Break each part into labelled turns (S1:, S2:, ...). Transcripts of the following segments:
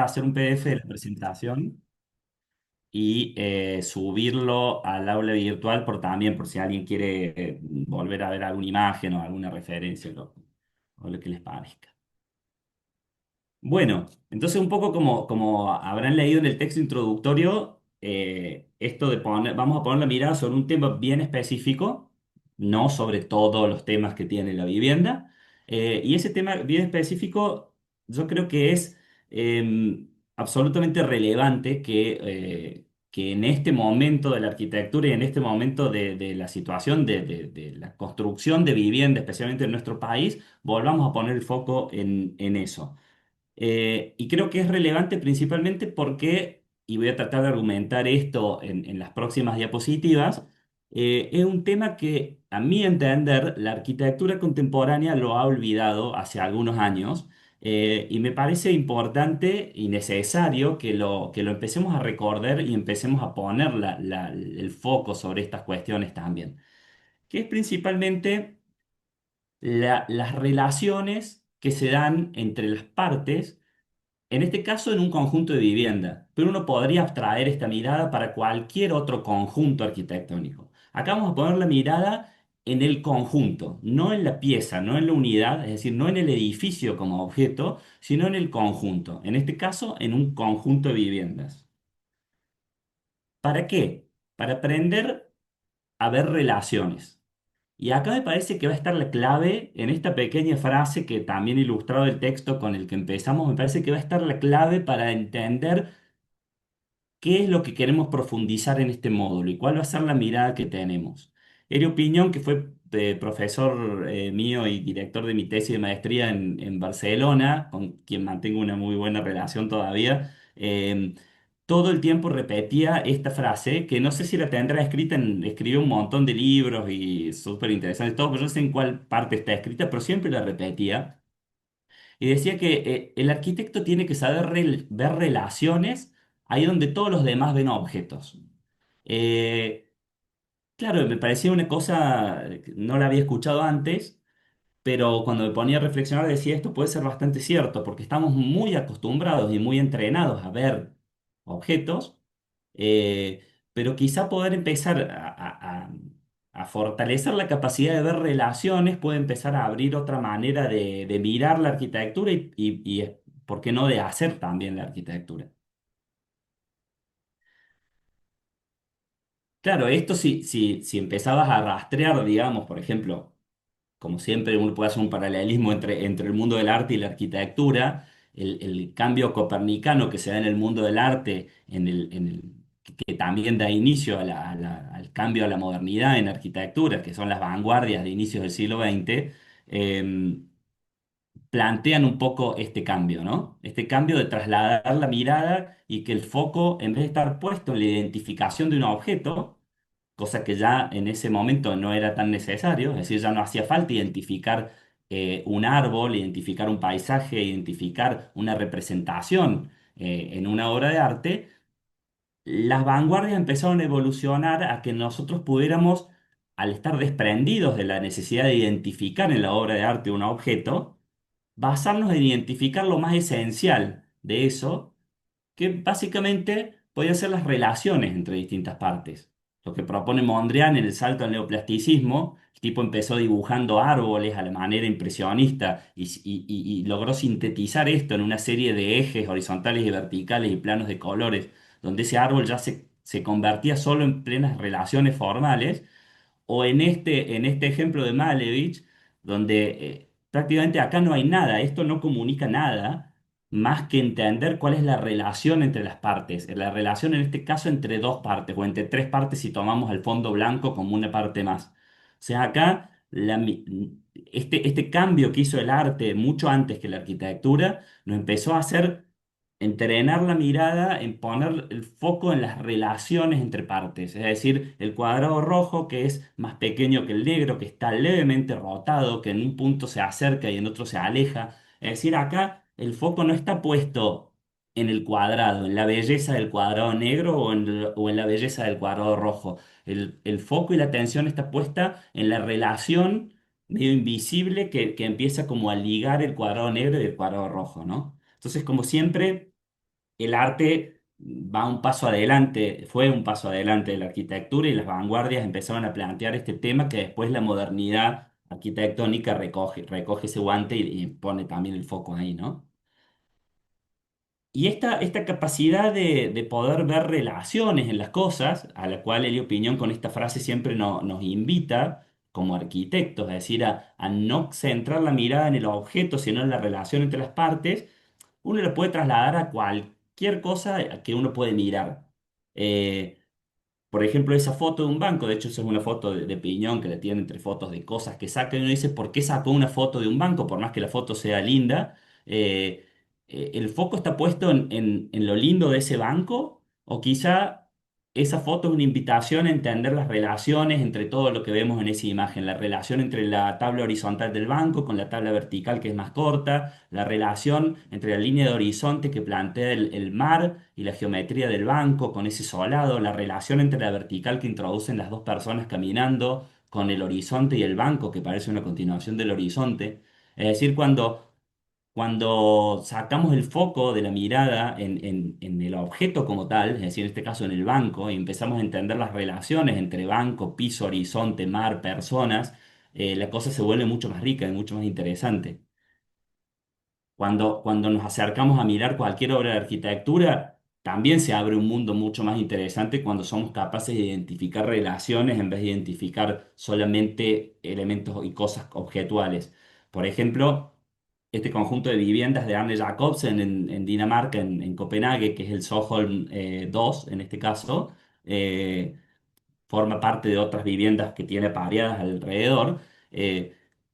S1: hacer un PDF de la presentación y subirlo al aula virtual también, por si alguien quiere volver a ver alguna imagen o alguna referencia o lo que les parezca. Bueno, entonces un poco como habrán leído en el texto introductorio, esto de poner, vamos a poner la mirada sobre un tema bien específico, no sobre todos los temas que tiene la vivienda. Y ese tema bien específico yo creo que es absolutamente relevante que en este momento de la arquitectura y en este momento de la situación de la construcción de vivienda, especialmente en nuestro país, volvamos a poner el foco en eso. Y creo que es relevante principalmente porque, y voy a tratar de argumentar esto en las próximas diapositivas, es un tema que, a mi entender, la arquitectura contemporánea lo ha olvidado hace algunos años, y me parece importante y necesario que lo empecemos a recordar y empecemos a poner el foco sobre estas cuestiones también, que es principalmente las relaciones que se dan entre las partes, en este caso en un conjunto de vivienda, pero uno podría abstraer esta mirada para cualquier otro conjunto arquitectónico. Acá vamos a poner la mirada en el conjunto, no en la pieza, no en la unidad, es decir, no en el edificio como objeto, sino en el conjunto, en este caso en un conjunto de viviendas. ¿Para qué? Para aprender a ver relaciones. Y acá me parece que va a estar la clave en esta pequeña frase que también ilustrado el texto con el que empezamos, me parece que va a estar la clave para entender qué es lo que queremos profundizar en este módulo y cuál va a ser la mirada que tenemos. Elio Piñón, que fue profesor mío y director de mi tesis de maestría en Barcelona, con quien mantengo una muy buena relación todavía, todo el tiempo repetía esta frase, que no sé si la tendrá escrita escribió un montón de libros y súper interesantes, todo, pero no sé en cuál parte está escrita, pero siempre la repetía. Y decía que el arquitecto tiene que saber ver relaciones ahí donde todos los demás ven objetos. Eh, claro, me parecía una cosa, que no la había escuchado antes, pero cuando me ponía a reflexionar decía esto puede ser bastante cierto, porque estamos muy acostumbrados y muy entrenados a ver objetos, eh, pero quizá poder empezar a fortalecer la capacidad de ver relaciones puede empezar a abrir otra manera de mirar la arquitectura y, ¿por qué no?, de hacer también la arquitectura. Claro, esto si empezabas a rastrear, digamos, por ejemplo, como siempre uno puede hacer un paralelismo entre el mundo del arte y la arquitectura, el cambio copernicano que se da en el mundo del arte, que también da inicio al cambio a la modernidad en arquitectura, que son las vanguardias de inicios del siglo XX, eh, plantean un poco este cambio, ¿no? Este cambio de trasladar la mirada y que el foco, en vez de estar puesto en la identificación de un objeto, cosa que ya en ese momento no era tan necesario, es decir, ya no hacía falta identificar un árbol, identificar un paisaje, identificar una representación en una obra de arte. Las vanguardias empezaron a evolucionar a que nosotros pudiéramos, al estar desprendidos de la necesidad de identificar en la obra de arte un objeto, basarnos en identificar lo más esencial de eso, que básicamente podían ser las relaciones entre distintas partes. Lo que propone Mondrian en el salto al neoplasticismo, el tipo empezó dibujando árboles a la manera impresionista y logró sintetizar esto en una serie de ejes horizontales y verticales y planos de colores, donde ese árbol ya se convertía solo en plenas relaciones formales, o en este ejemplo de Malevich, donde prácticamente acá no hay nada, esto no comunica nada más que entender cuál es la relación entre las partes, la relación en este caso entre dos partes o entre tres partes si tomamos al fondo blanco como una parte más. O sea, acá este cambio que hizo el arte mucho antes que la arquitectura nos empezó a hacer entrenar la mirada en poner el foco en las relaciones entre partes, es decir, el cuadrado rojo que es más pequeño que el negro, que está levemente rotado, que en un punto se acerca y en otro se aleja. Es decir, acá el foco no está puesto en el cuadrado, en la belleza del cuadrado negro o en la belleza del cuadrado rojo. El foco y la atención está puesta en la relación medio invisible que empieza como a ligar el cuadrado negro y el cuadrado rojo, ¿no? Entonces, como siempre, el arte va un paso adelante, fue un paso adelante de la arquitectura y las vanguardias empezaron a plantear este tema que después la modernidad arquitectónica recoge ese guante y pone también el foco ahí, ¿no? Y esta capacidad de poder ver relaciones en las cosas, a la cual Elio Piñón con esta frase siempre nos invita como arquitectos, es decir, a no centrar la mirada en el objeto, sino en la relación entre las partes, uno lo puede trasladar a cualquier cosa que uno puede mirar. Eh, por ejemplo, esa foto de un banco, de hecho, esa es una foto de Piñón que la tiene entre fotos de cosas que saca y uno dice, ¿por qué sacó una foto de un banco? Por más que la foto sea linda, eh, ¿el foco está puesto en lo lindo de ese banco? ¿O quizá esa foto es una invitación a entender las relaciones entre todo lo que vemos en esa imagen? La relación entre la tabla horizontal del banco con la tabla vertical que es más corta, la relación entre la línea de horizonte que plantea el mar y la geometría del banco con ese solado, la relación entre la vertical que introducen las dos personas caminando con el horizonte y el banco que parece una continuación del horizonte. Es decir, cuando sacamos el foco de la mirada en el objeto como tal, es decir, en este caso en el banco, y empezamos a entender las relaciones entre banco, piso, horizonte, mar, personas, la cosa se vuelve mucho más rica y mucho más interesante. Cuando nos acercamos a mirar cualquier obra de arquitectura, también se abre un mundo mucho más interesante cuando somos capaces de identificar relaciones en vez de identificar solamente elementos y cosas objetuales. Por ejemplo, este conjunto de viviendas de Arne Jacobsen en Dinamarca, en Copenhague, que es el Soholm 2 en este caso, eh, forma parte de otras viviendas que tiene pareadas alrededor.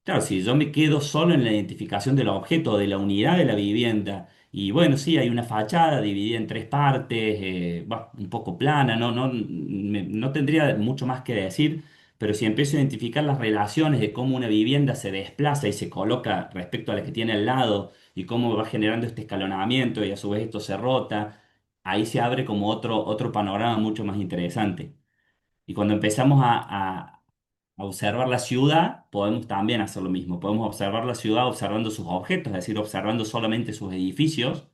S1: Claro, si yo me quedo solo en la identificación del objeto, de la unidad de la vivienda, y bueno, sí, hay una fachada dividida en tres partes, un poco plana, no tendría mucho más que decir, pero si empiezo a identificar las relaciones de cómo una vivienda se desplaza y se coloca respecto a la que tiene al lado, y cómo va generando este escalonamiento y a su vez esto se rota, ahí se abre como otro panorama mucho más interesante. Y cuando empezamos a observar la ciudad, podemos también hacer lo mismo. Podemos observar la ciudad observando sus objetos, es decir, observando solamente sus edificios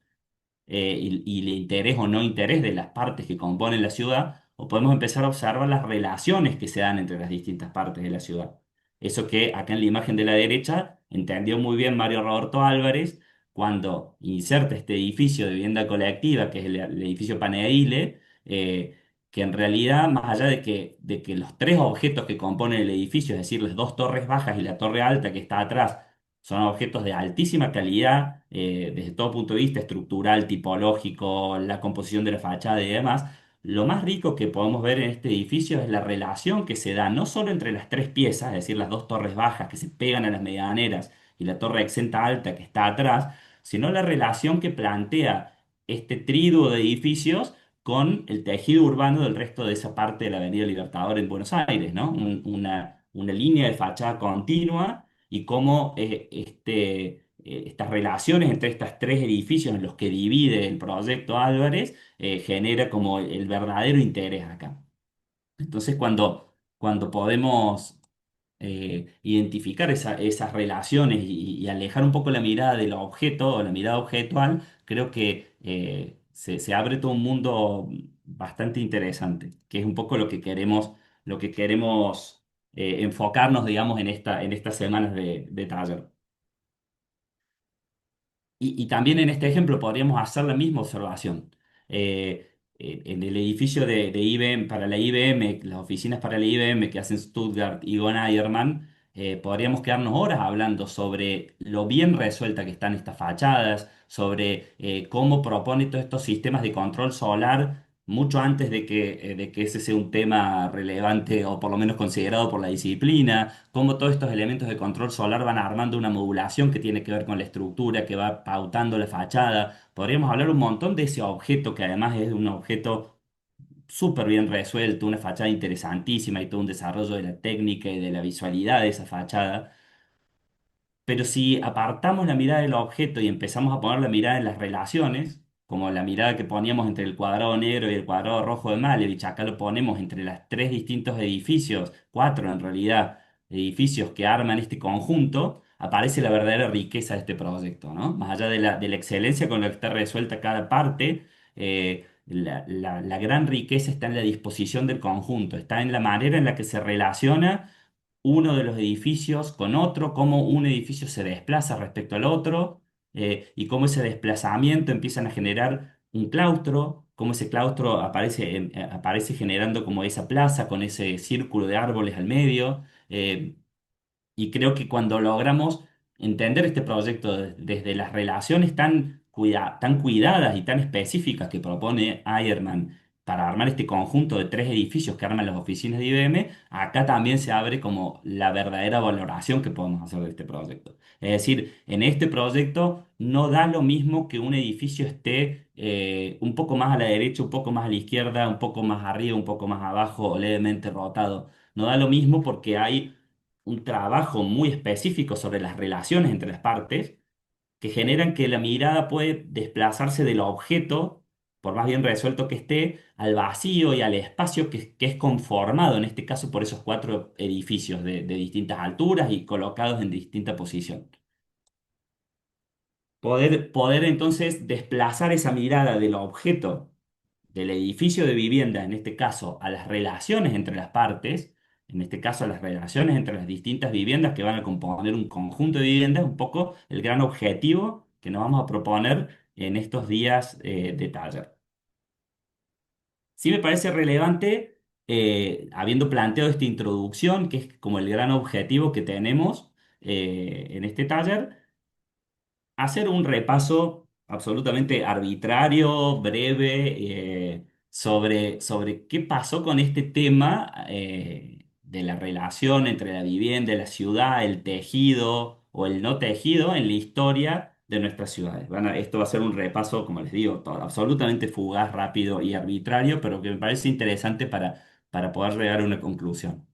S1: y el interés o no interés de las partes que componen la ciudad, o podemos empezar a observar las relaciones que se dan entre las distintas partes de la ciudad. Eso que acá en la imagen de la derecha entendió muy bien Mario Roberto Álvarez cuando inserta este edificio de vivienda colectiva, que es el edificio Paneaile, que en realidad, más allá de que los tres objetos que componen el edificio, es decir, las dos torres bajas y la torre alta que está atrás, son objetos de altísima calidad desde todo punto de vista estructural, tipológico, la composición de la fachada y demás. Lo más rico que podemos ver en este edificio es la relación que se da no solo entre las tres piezas, es decir, las dos torres bajas que se pegan a las medianeras y la torre exenta alta que está atrás, sino la relación que plantea este tríduo de edificios con el tejido urbano del resto de esa parte de la Avenida Libertador en Buenos Aires, ¿no? Una línea de fachada continua y cómo estas relaciones entre estos tres edificios en los que divide el proyecto Álvarez genera como el verdadero interés acá. Entonces, cuando podemos identificar esas relaciones y alejar un poco la mirada del objeto o la mirada objetual, creo que se abre todo un mundo bastante interesante, que es un poco lo que queremos enfocarnos, digamos, en estas semanas de taller. Y también en este ejemplo podríamos hacer la misma observación. En el edificio de IBM, para la IBM, las oficinas para la IBM que hacen Stuttgart y Von Eiermann, podríamos quedarnos horas hablando sobre lo bien resuelta que están estas fachadas, sobre cómo propone todos estos sistemas de control solar mucho antes de que ese sea un tema relevante o por lo menos considerado por la disciplina, cómo todos estos elementos de control solar van armando una modulación que tiene que ver con la estructura, que va pautando la fachada. Podríamos hablar un montón de ese objeto, que además es un objeto súper bien resuelto, una fachada interesantísima y todo un desarrollo de la técnica y de la visualidad de esa fachada. Pero si apartamos la mirada del objeto y empezamos a poner la mirada en las relaciones, como la mirada que poníamos entre el cuadrado negro y el cuadrado rojo de Malevich, acá lo ponemos entre los tres distintos edificios, cuatro en realidad, edificios que arman este conjunto, aparece la verdadera riqueza de este proyecto, ¿no? Más allá de la excelencia con la que está resuelta cada parte, La gran riqueza está en la disposición del conjunto, está en la manera en la que se relaciona uno de los edificios con otro, cómo un edificio se desplaza respecto al otro, y cómo ese desplazamiento empiezan a generar un claustro, cómo ese claustro aparece, aparece generando como esa plaza con ese círculo de árboles al medio. Y creo que cuando logramos entender este proyecto desde las relaciones tan cuidadas y tan específicas que propone Ironman para armar este conjunto de tres edificios que arman las oficinas de IBM, acá también se abre como la verdadera valoración que podemos hacer de este proyecto. Es decir, en este proyecto no da lo mismo que un edificio esté un poco más a la derecha, un poco más a la izquierda, un poco más arriba, un poco más abajo o levemente rotado. No da lo mismo porque hay un trabajo muy específico sobre las relaciones entre las partes que generan que la mirada puede desplazarse del objeto, por más bien resuelto que esté, al vacío y al espacio que es conformado, en este caso, por esos cuatro edificios de distintas alturas y colocados en distinta posición. Poder entonces desplazar esa mirada del objeto del edificio de vivienda, en este caso, a las relaciones entre las partes, en este caso a las relaciones entre las distintas viviendas que van a componer un conjunto de viviendas, un poco el gran objetivo que nos vamos a proponer en estos días de taller. Sí me parece relevante, habiendo planteado esta introducción, que es como el gran objetivo que tenemos en este taller, hacer un repaso absolutamente arbitrario, breve, sobre qué pasó con este tema de la relación entre la vivienda, la ciudad, el tejido o el no tejido en la historia de nuestras ciudades. Esto va a ser un repaso, como les digo, absolutamente fugaz, rápido y arbitrario, pero que me parece interesante para poder llegar a una conclusión.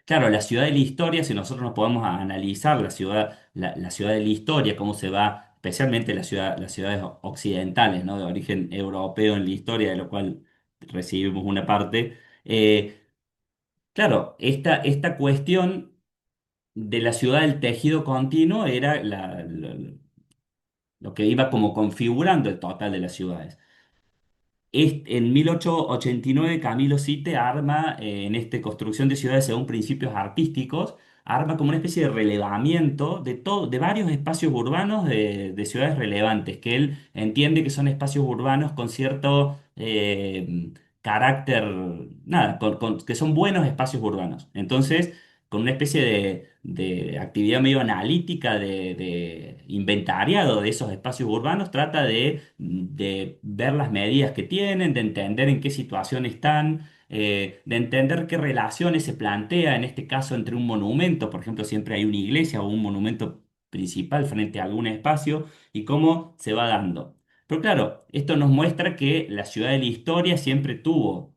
S1: Claro, la ciudad de la historia, si nosotros nos podemos analizar la ciudad de la historia, cómo se va, especialmente las ciudades occidentales, ¿no? De origen europeo en la historia, de lo cual recibimos una parte. Claro, esta cuestión de la ciudad del tejido continuo era lo que iba como configurando el total de las ciudades. En 1889 Camilo Sitte arma, en esta construcción de ciudades según principios artísticos, arma como una especie de relevamiento de varios espacios urbanos de ciudades relevantes, que él entiende que son espacios urbanos con cierto carácter, nada, que son buenos espacios urbanos. Entonces, con una especie de actividad medio analítica, de inventariado de esos espacios urbanos, trata de ver las medidas que tienen, de entender en qué situación están, de entender qué relaciones se plantea, en este caso, entre un monumento, por ejemplo, siempre hay una iglesia o un monumento principal frente a algún espacio, y cómo se va dando. Pero claro, esto nos muestra que la ciudad de la historia siempre tuvo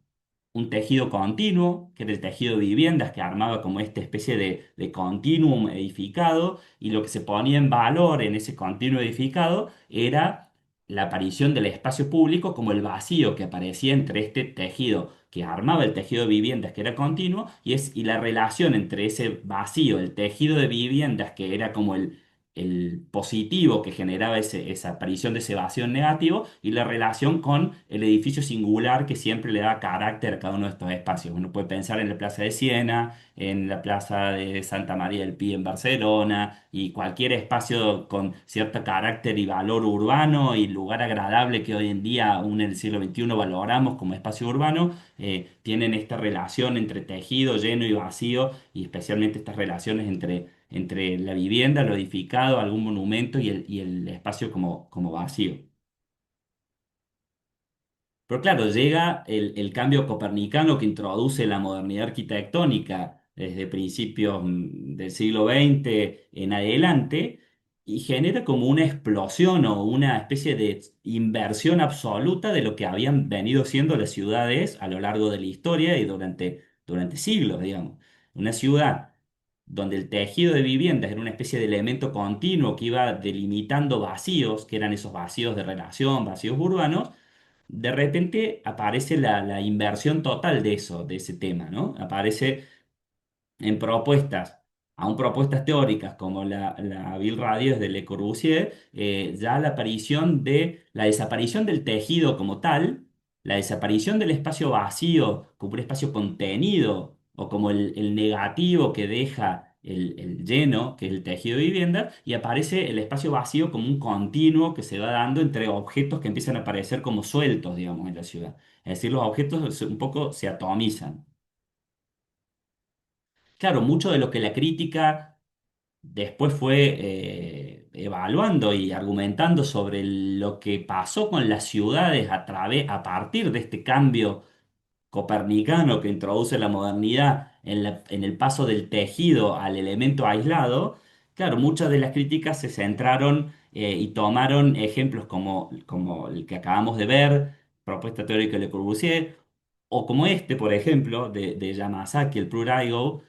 S1: un tejido continuo, que era el tejido de viviendas, que armaba como esta especie de continuum edificado, y lo que se ponía en valor en ese continuo edificado era la aparición del espacio público como el vacío que aparecía entre este tejido que armaba el tejido de viviendas que era continuo y la relación entre ese vacío, el tejido de viviendas que era como el positivo que generaba esa aparición de ese vacío negativo y la relación con el edificio singular que siempre le da carácter a cada uno de estos espacios. Uno puede pensar en la Plaza de Siena, en la Plaza de Santa María del Pi en Barcelona y cualquier espacio con cierto carácter y valor urbano y lugar agradable que hoy en día, aún en el siglo XXI, valoramos como espacio urbano, tienen esta relación entre tejido lleno y vacío y especialmente estas relaciones entre la vivienda, lo edificado, algún monumento y el espacio como vacío. Pero claro, llega el cambio copernicano que introduce la modernidad arquitectónica desde principios del siglo XX en adelante y genera como una explosión o una especie de inversión absoluta de lo que habían venido siendo las ciudades a lo largo de la historia y durante siglos, digamos. Una ciudad donde el tejido de viviendas era una especie de elemento continuo que iba delimitando vacíos, que eran esos vacíos de relación, vacíos urbanos. De repente aparece la inversión total de eso, de ese tema, ¿no? Aparece en propuestas aún propuestas teóricas como la Bill Radio de Le Corbusier, ya la aparición de la desaparición del tejido como tal, la desaparición del espacio vacío como un espacio contenido o como el negativo que deja el lleno, que es el tejido de vivienda, y aparece el espacio vacío como un continuo que se va dando entre objetos que empiezan a aparecer como sueltos, digamos, en la ciudad. Es decir, los objetos un poco se atomizan. Claro, mucho de lo que la crítica después fue evaluando y argumentando sobre lo que pasó con las ciudades a partir de este cambio copernicano que introduce la modernidad en el paso del tejido al elemento aislado. Claro, muchas de las críticas se centraron y tomaron ejemplos como el que acabamos de ver, propuesta teórica de Le Corbusier, o como este, por ejemplo, de Yamasaki, el Prurigo,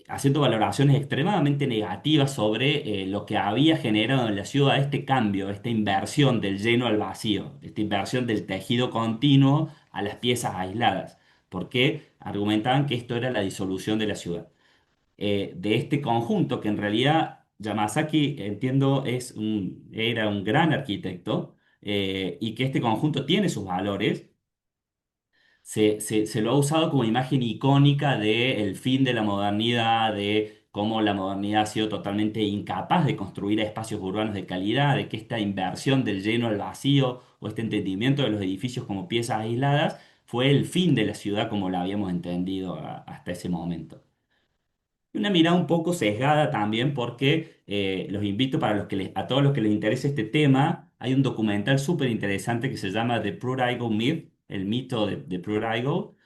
S1: haciendo valoraciones extremadamente negativas sobre lo que había generado en la ciudad este cambio, esta inversión del lleno al vacío, esta inversión del tejido continuo a las piezas aisladas, porque argumentaban que esto era la disolución de la ciudad. De este conjunto, que en realidad Yamasaki, entiendo, era un gran arquitecto, y que este conjunto tiene sus valores, se lo ha usado como imagen icónica del fin de la modernidad, de cómo la modernidad ha sido totalmente incapaz de construir espacios urbanos de calidad, de que esta inversión del lleno al vacío o este entendimiento de los edificios como piezas aisladas fue el fin de la ciudad como la habíamos entendido hasta ese momento. Y una mirada un poco sesgada también porque los invito para a todos los que les interese este tema, hay un documental súper interesante que se llama The Prurigo Myth, el mito de Prurigo,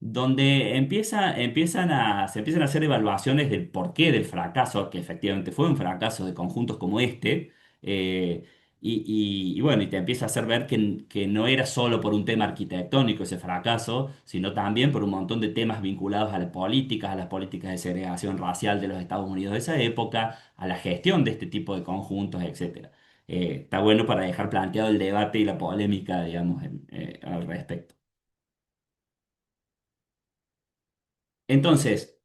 S1: donde se empiezan a hacer evaluaciones del porqué del fracaso, que efectivamente fue un fracaso de conjuntos como este, eh, y bueno, y te empieza a hacer ver que no era solo por un tema arquitectónico ese fracaso, sino también por un montón de temas vinculados a las políticas de segregación racial de los Estados Unidos de esa época, a la gestión de este tipo de conjuntos, etcétera. Está bueno para dejar planteado el debate y la polémica, digamos, al respecto. Entonces,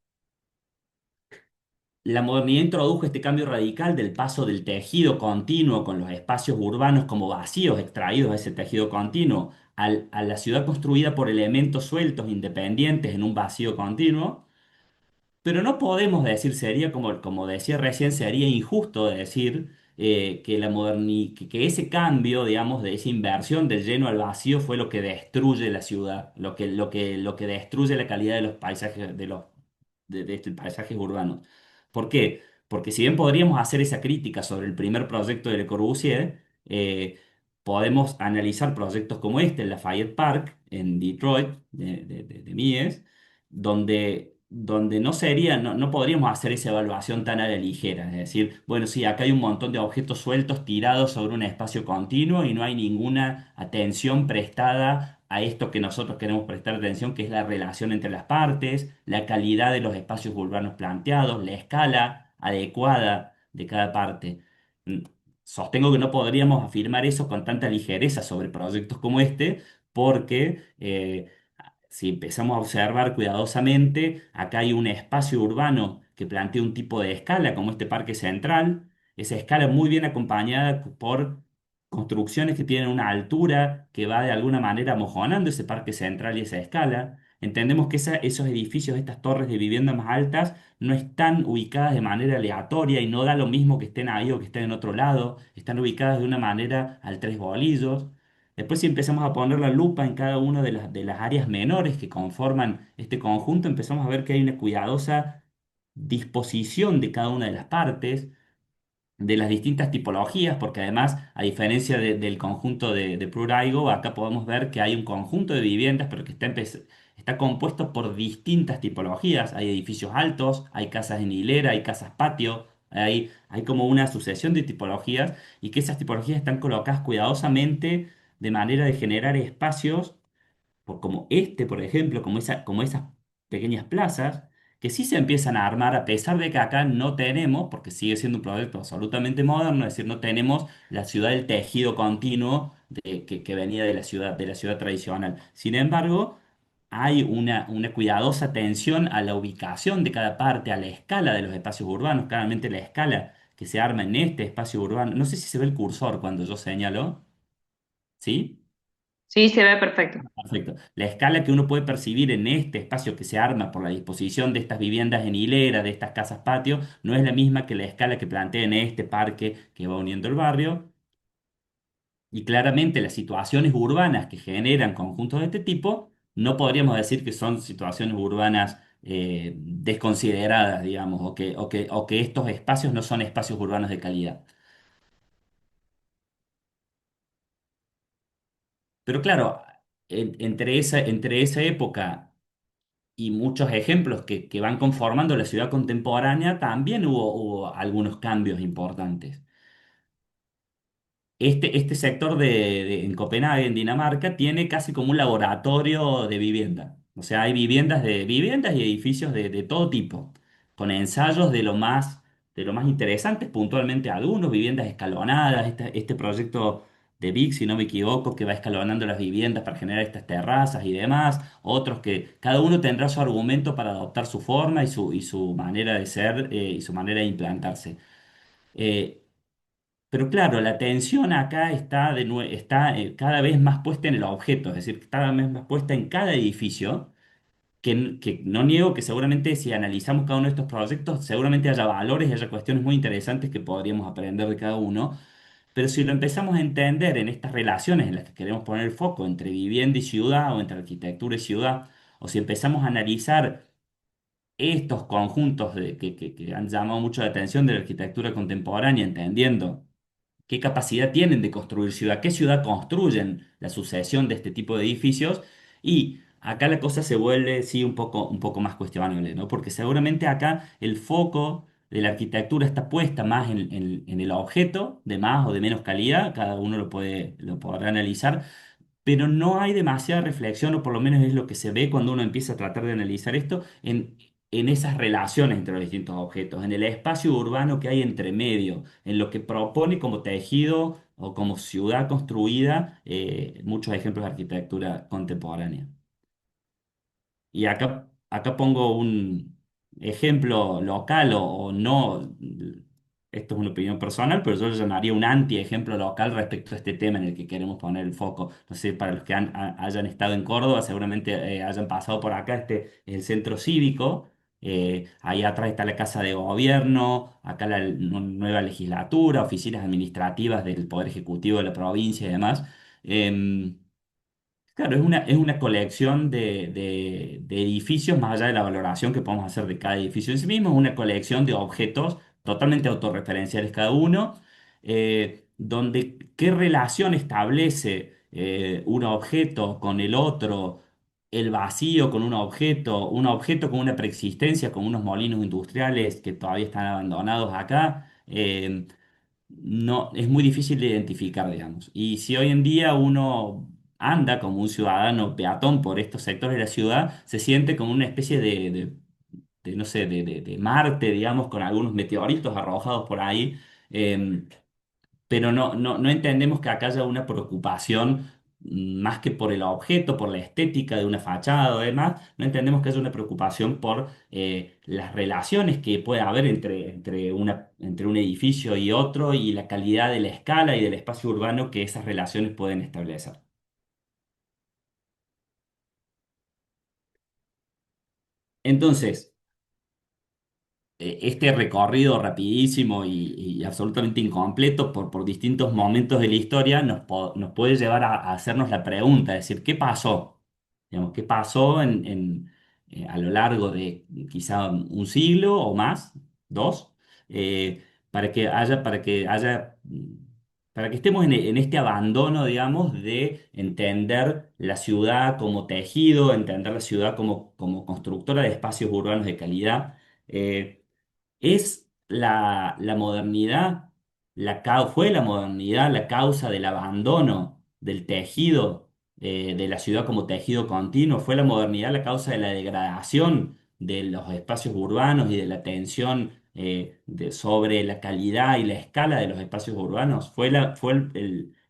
S1: la modernidad introdujo este cambio radical del paso del tejido continuo con los espacios urbanos como vacíos extraídos de ese tejido continuo a la ciudad construida por elementos sueltos, independientes en un vacío continuo. Pero no podemos decir, sería como decía recién, sería injusto decir que ese cambio, digamos, de esa inversión del lleno al vacío fue lo que destruye la ciudad, lo que destruye la calidad de los paisajes, de estos paisajes urbanos. ¿Por qué? Porque si bien podríamos hacer esa crítica sobre el primer proyecto de Le Corbusier, podemos analizar proyectos como este, el Lafayette Park, en Detroit, de Mies, donde no podríamos hacer esa evaluación tan a la ligera. Es decir, bueno, sí, acá hay un montón de objetos sueltos tirados sobre un espacio continuo y no hay ninguna atención prestada a esto que nosotros queremos prestar atención, que es la relación entre las partes, la calidad de los espacios urbanos planteados, la escala adecuada de cada parte. Mm, Sostengo que no podríamos afirmar eso con tanta ligereza sobre proyectos como este, porque si empezamos a observar cuidadosamente, acá hay un espacio urbano que plantea un tipo de escala, como este parque central. Esa escala muy bien acompañada por construcciones que tienen una altura que va de alguna manera mojonando ese parque central y esa escala. Entendemos que esos edificios, estas torres de vivienda más altas, no están ubicadas de manera aleatoria y no da lo mismo que estén ahí o que estén en otro lado. Están ubicadas de una manera al tres bolillos. Después, si empezamos a poner la lupa en cada una de las áreas menores que conforman este conjunto, empezamos a ver que hay una cuidadosa disposición de cada una de las partes, de las distintas tipologías, porque además, a diferencia del conjunto de Prurigo, acá podemos ver que hay un conjunto de viviendas, pero que está compuesto por distintas tipologías. Hay edificios altos, hay casas en hilera, hay casas patio, hay como una sucesión de tipologías y que esas tipologías están colocadas cuidadosamente de manera de generar espacios como este, por ejemplo, como esas pequeñas plazas, que sí se empiezan a armar a pesar de que acá no tenemos, porque sigue siendo un proyecto absolutamente moderno, es decir, no tenemos la ciudad del tejido continuo que venía de la ciudad tradicional. Sin embargo, hay una cuidadosa atención a la ubicación de cada parte, a la escala de los espacios urbanos, claramente la escala que se arma en este espacio urbano. No sé si se ve el cursor cuando yo señalo, ¿sí?
S2: Sí, se ve perfecto.
S1: Perfecto. La escala que uno puede percibir en este espacio que se arma por la disposición de estas viviendas en hilera, de estas casas patio, no es la misma que la escala que plantea en este parque que va uniendo el barrio. Y claramente las situaciones urbanas que generan conjuntos de este tipo, no podríamos decir que son situaciones urbanas desconsideradas, digamos, o que estos espacios no son espacios urbanos de calidad. Pero claro, entre esa época y muchos ejemplos que van conformando la ciudad contemporánea, también hubo algunos cambios importantes. Este sector en Copenhague, en Dinamarca, tiene casi como un laboratorio de vivienda. O sea, hay viviendas y edificios de todo tipo, con ensayos de lo más interesantes, puntualmente algunos, viviendas escalonadas, este proyecto de Vic, si no me equivoco, que va escalonando las viviendas para generar estas terrazas y demás, otros que cada uno tendrá su argumento para adoptar su forma y su manera de ser y su manera de implantarse. Eh, pero claro, la atención acá está cada vez más puesta en el objeto, es decir, cada vez más puesta en cada edificio, que no niego que seguramente si analizamos cada uno de estos proyectos, seguramente haya valores y haya cuestiones muy interesantes que podríamos aprender de cada uno, pero si lo empezamos a entender en estas relaciones en las que queremos poner el foco entre vivienda y ciudad o entre arquitectura y ciudad, o si empezamos a analizar estos conjuntos que han llamado mucho la atención de la arquitectura contemporánea, entendiendo qué capacidad tienen de construir ciudad, qué ciudad construyen la sucesión de este tipo de edificios. Y acá la cosa se vuelve, sí, un poco más cuestionable, ¿no? Porque seguramente acá el foco de la arquitectura está puesta más en el objeto, de más o de menos calidad, cada uno lo podrá analizar, pero no hay demasiada reflexión, o por lo menos es lo que se ve cuando uno empieza a tratar de analizar esto, en esas relaciones entre los distintos objetos, en el espacio urbano que hay entre medio, en lo que propone como tejido o como ciudad construida, muchos ejemplos de arquitectura contemporánea. Y acá pongo un ejemplo local o no, esto es una opinión personal, pero yo lo llamaría un anti-ejemplo local respecto a este tema en el que queremos poner el foco. No sé, para los que hayan estado en Córdoba, seguramente hayan pasado por acá, este es el centro cívico, ahí atrás está la Casa de Gobierno, acá la nueva legislatura, oficinas administrativas del Poder Ejecutivo de la provincia y demás. Em, Claro, es una colección de edificios, más allá de la valoración que podemos hacer de cada edificio en sí mismo, es una colección de objetos totalmente autorreferenciales cada uno, donde qué relación establece un objeto con el otro, el vacío con un objeto con una preexistencia, como unos molinos industriales que todavía están abandonados acá. No, es muy difícil de identificar, digamos. Y si hoy en día uno anda como un ciudadano peatón por estos sectores de la ciudad, se siente como una especie no sé, de Marte, digamos, con algunos meteoritos arrojados por ahí. Pero no entendemos que acá haya una preocupación más que por el objeto, por la estética de una fachada o demás, no entendemos que haya una preocupación por las relaciones que puede haber entre un edificio y otro y la calidad de la escala y del espacio urbano que esas relaciones pueden establecer. Entonces, este recorrido rapidísimo y absolutamente incompleto por distintos momentos de la historia nos puede llevar a hacernos la pregunta, es decir, ¿qué pasó? Digamos, ¿qué pasó a lo largo de quizá un siglo o más, dos, eh, para que estemos en este abandono, digamos, de entender la ciudad como tejido, entender la ciudad como constructora de espacios urbanos de calidad? ¿Es la modernidad, fue la modernidad la causa del abandono del tejido de la ciudad como tejido continuo? ¿Fue la modernidad la causa de la degradación de los espacios urbanos y de la tensión sobre la calidad y la escala de los espacios urbanos? ¿Fue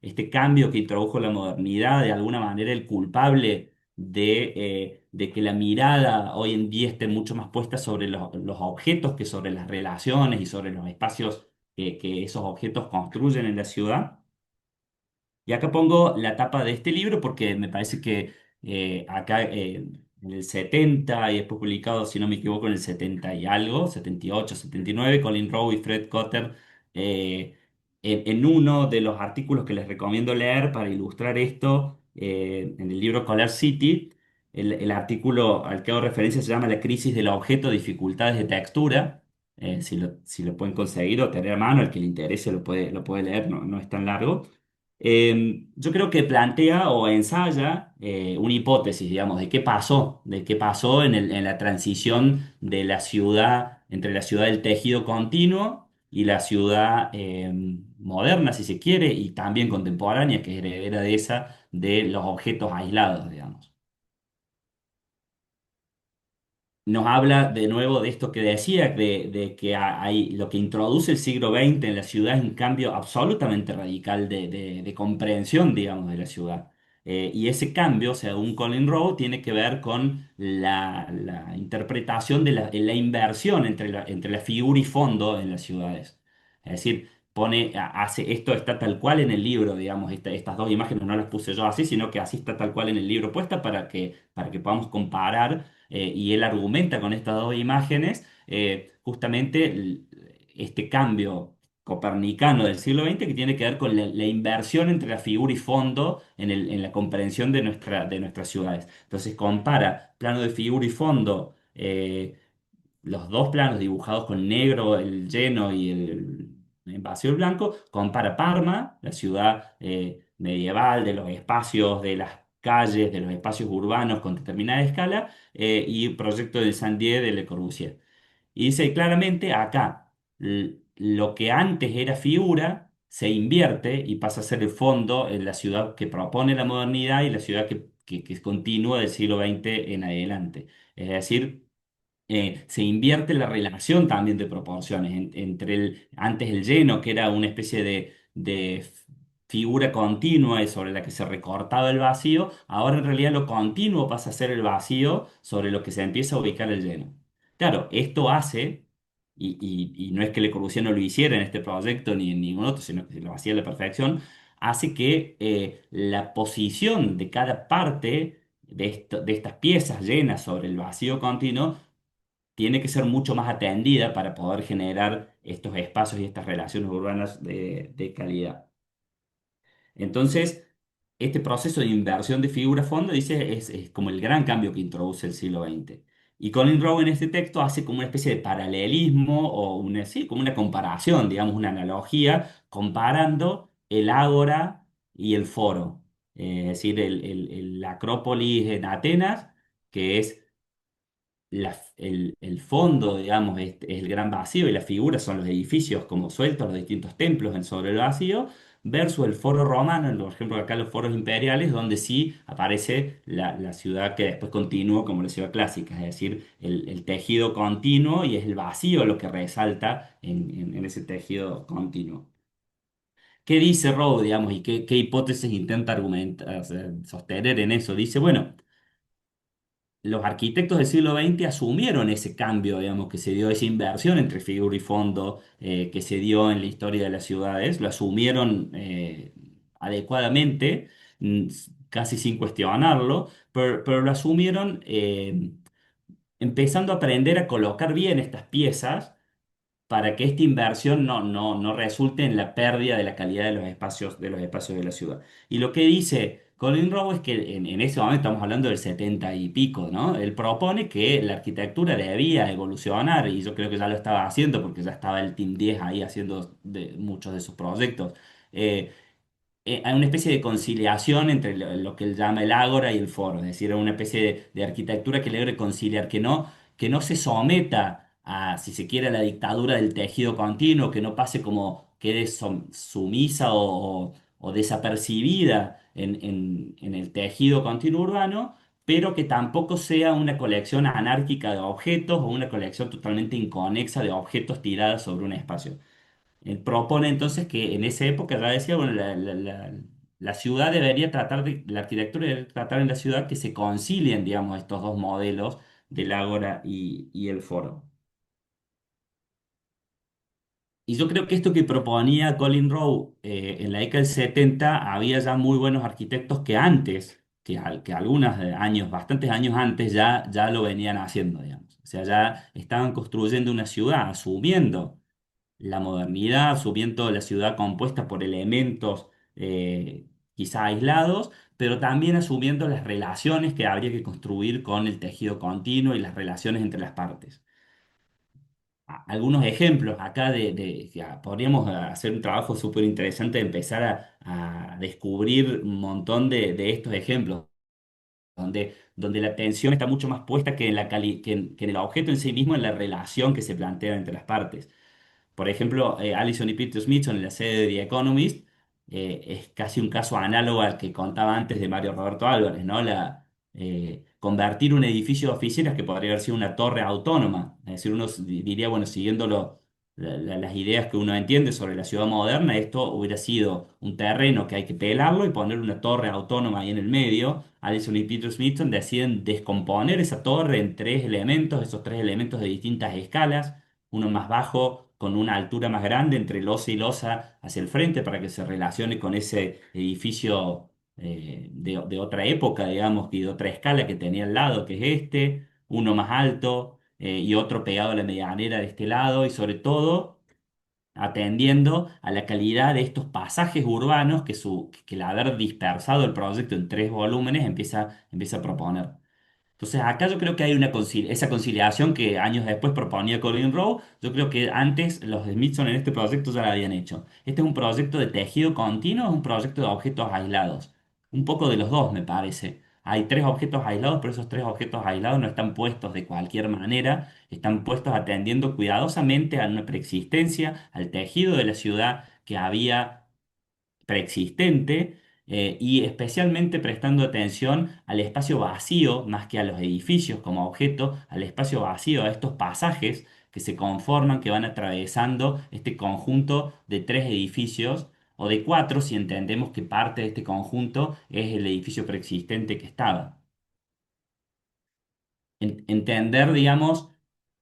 S1: este cambio que introdujo la modernidad de alguna manera el culpable de que la mirada hoy en día esté mucho más puesta sobre los objetos que sobre las relaciones y sobre los espacios que esos objetos construyen en la ciudad. Y acá pongo la tapa de este libro porque me parece que acá en el 70 y después publicado, si no me equivoco, en el 70 y algo, 78, 79, Colin Rowe y Fred Cotter, eh, en uno de los artículos que les recomiendo leer para ilustrar esto, en el libro Color City, el artículo al que hago referencia se llama La crisis del objeto, dificultades de textura. Si lo pueden conseguir o tener a mano, el que le interese lo puede leer, no es tan largo. Yo creo que plantea o ensaya una hipótesis, digamos, de qué pasó en la transición de la ciudad, entre la ciudad del tejido continuo y la ciudad moderna, si se quiere, y también contemporánea, que es heredera de esa, de los objetos aislados, digamos. Nos habla de nuevo de esto que decía, de que hay, lo que introduce el siglo XX en la ciudad es un cambio absolutamente radical de comprensión, digamos, de la ciudad. Y ese cambio, según Colin Rowe, tiene que ver con la interpretación de la inversión entre la figura y fondo en las ciudades. Es decir, hace, esto está tal cual en el libro, digamos, estas dos imágenes no las puse yo así, sino que así está tal cual en el libro puesta para que podamos comparar y él argumenta con estas dos imágenes justamente este cambio copernicano del siglo XX que tiene que ver con la inversión entre la figura y fondo en la comprensión de nuestras ciudades. Entonces compara plano de figura y fondo, los dos planos dibujados con negro, el lleno y el vacío el blanco, compara Parma, la ciudad medieval de los espacios, de las calles, de los espacios urbanos con determinada escala, y el proyecto del Saint-Dié de Le Corbusier. Y dice claramente acá, lo que antes era figura se invierte y pasa a ser el fondo en la ciudad que propone la modernidad y la ciudad que continúa del siglo XX en adelante. Es decir, se invierte la relación también de proporciones entre antes el lleno, que era una especie de figura continua y sobre la que se recortaba el vacío, ahora en realidad lo continuo pasa a ser el vacío sobre lo que se empieza a ubicar el lleno. Claro, esto hace, y no es que Le Corbusier no lo hiciera en este proyecto ni en ningún otro, sino que lo hacía a la perfección, hace que la posición de cada parte de estas piezas llenas sobre el vacío continuo tiene que ser mucho más atendida para poder generar estos espacios y estas relaciones urbanas de calidad. Entonces, este proceso de inversión de figura a fondo, dice, es como el gran cambio que introduce el siglo XX. Y Colin Rowe en este texto hace como una especie de paralelismo o sí, como una comparación, digamos, una analogía, comparando el ágora y el foro. Es decir, la Acrópolis en Atenas, que es el fondo, digamos, es el gran vacío y las figuras son los edificios como sueltos, los distintos templos sobre el vacío, versus el foro romano, por ejemplo, acá los foros imperiales, donde sí aparece la ciudad que después continúa como la ciudad clásica, es decir, el tejido continuo y es el vacío lo que resalta en ese tejido continuo. ¿Qué dice Rowe, digamos, y qué hipótesis intenta argumentar, o sea, sostener en eso? Dice, bueno, los arquitectos del siglo XX asumieron ese cambio, digamos, que se dio, esa inversión entre figura y fondo que se dio en la historia de las ciudades, lo asumieron adecuadamente, casi sin cuestionarlo, pero lo asumieron empezando a aprender a colocar bien estas piezas para que esta inversión no resulte en la pérdida de la calidad de los espacios de la ciudad. Y lo que dice Colin Rowe es que en ese momento estamos hablando del 70 y pico, ¿no? Él propone que la arquitectura debía evolucionar y yo creo que ya lo estaba haciendo porque ya estaba el Team 10 ahí haciendo muchos de sus proyectos. Eh, Hay una especie de conciliación entre lo que él llama el ágora y el foro, es decir, una especie de arquitectura que logre conciliar, que no se someta a, si se quiere, a la dictadura del tejido continuo, que no pase como quede sumisa o desapercibida en el tejido continuo urbano, pero que tampoco sea una colección anárquica de objetos o una colección totalmente inconexa de objetos tirados sobre un espacio. Él propone entonces que en esa época, ya decía, bueno, la ciudad debería tratar la arquitectura debería tratar en la ciudad que se concilien, digamos, estos dos modelos del ágora y el foro. Y yo creo que esto que proponía Colin Rowe en la década del 70, había ya muy buenos arquitectos que antes, que algunos años, bastantes años antes, ya lo venían haciendo, digamos. O sea, ya estaban construyendo una ciudad, asumiendo la modernidad, asumiendo la ciudad compuesta por elementos quizá aislados, pero también asumiendo las relaciones que habría que construir con el tejido continuo y las relaciones entre las partes. Algunos ejemplos acá podríamos hacer un trabajo súper interesante de empezar a descubrir un montón de estos ejemplos, donde la atención está mucho más puesta que en que en el objeto en sí mismo, en la relación que se plantea entre las partes. Por ejemplo, Allison y Peter Smithson en la sede de The Economist es casi un caso análogo al que contaba antes de Mario Roberto Álvarez, ¿no? Convertir un edificio de oficinas que podría haber sido una torre autónoma. Es decir, uno diría, bueno, siguiendo las ideas que uno entiende sobre la ciudad moderna, esto hubiera sido un terreno que hay que pelarlo y poner una torre autónoma ahí en el medio. Allison y Peter Smithson deciden descomponer esa torre en tres elementos, esos tres elementos de distintas escalas, uno más bajo con una altura más grande entre losa y losa hacia el frente para que se relacione con ese edificio de otra época, digamos, y de otra escala que tenía al lado, que es este, uno más alto y otro pegado a la medianera de este lado, y sobre todo atendiendo a la calidad de estos pasajes urbanos que el haber dispersado el proyecto en tres volúmenes empieza a proponer. Entonces acá yo creo que hay esa conciliación que años después proponía Colin Rowe. Yo creo que antes los Smithson en este proyecto ya lo habían hecho. Este es un proyecto de tejido continuo, es un proyecto de objetos aislados. Un poco de los dos, me parece. Hay tres objetos aislados, pero esos tres objetos aislados no están puestos de cualquier manera, están puestos atendiendo cuidadosamente a una preexistencia, al tejido de la ciudad que había preexistente, y especialmente prestando atención al espacio vacío más que a los edificios como objeto, al espacio vacío, a estos pasajes que se conforman, que van atravesando este conjunto de tres edificios o de cuatro si entendemos que parte de este conjunto es el edificio preexistente que estaba. Entender, digamos,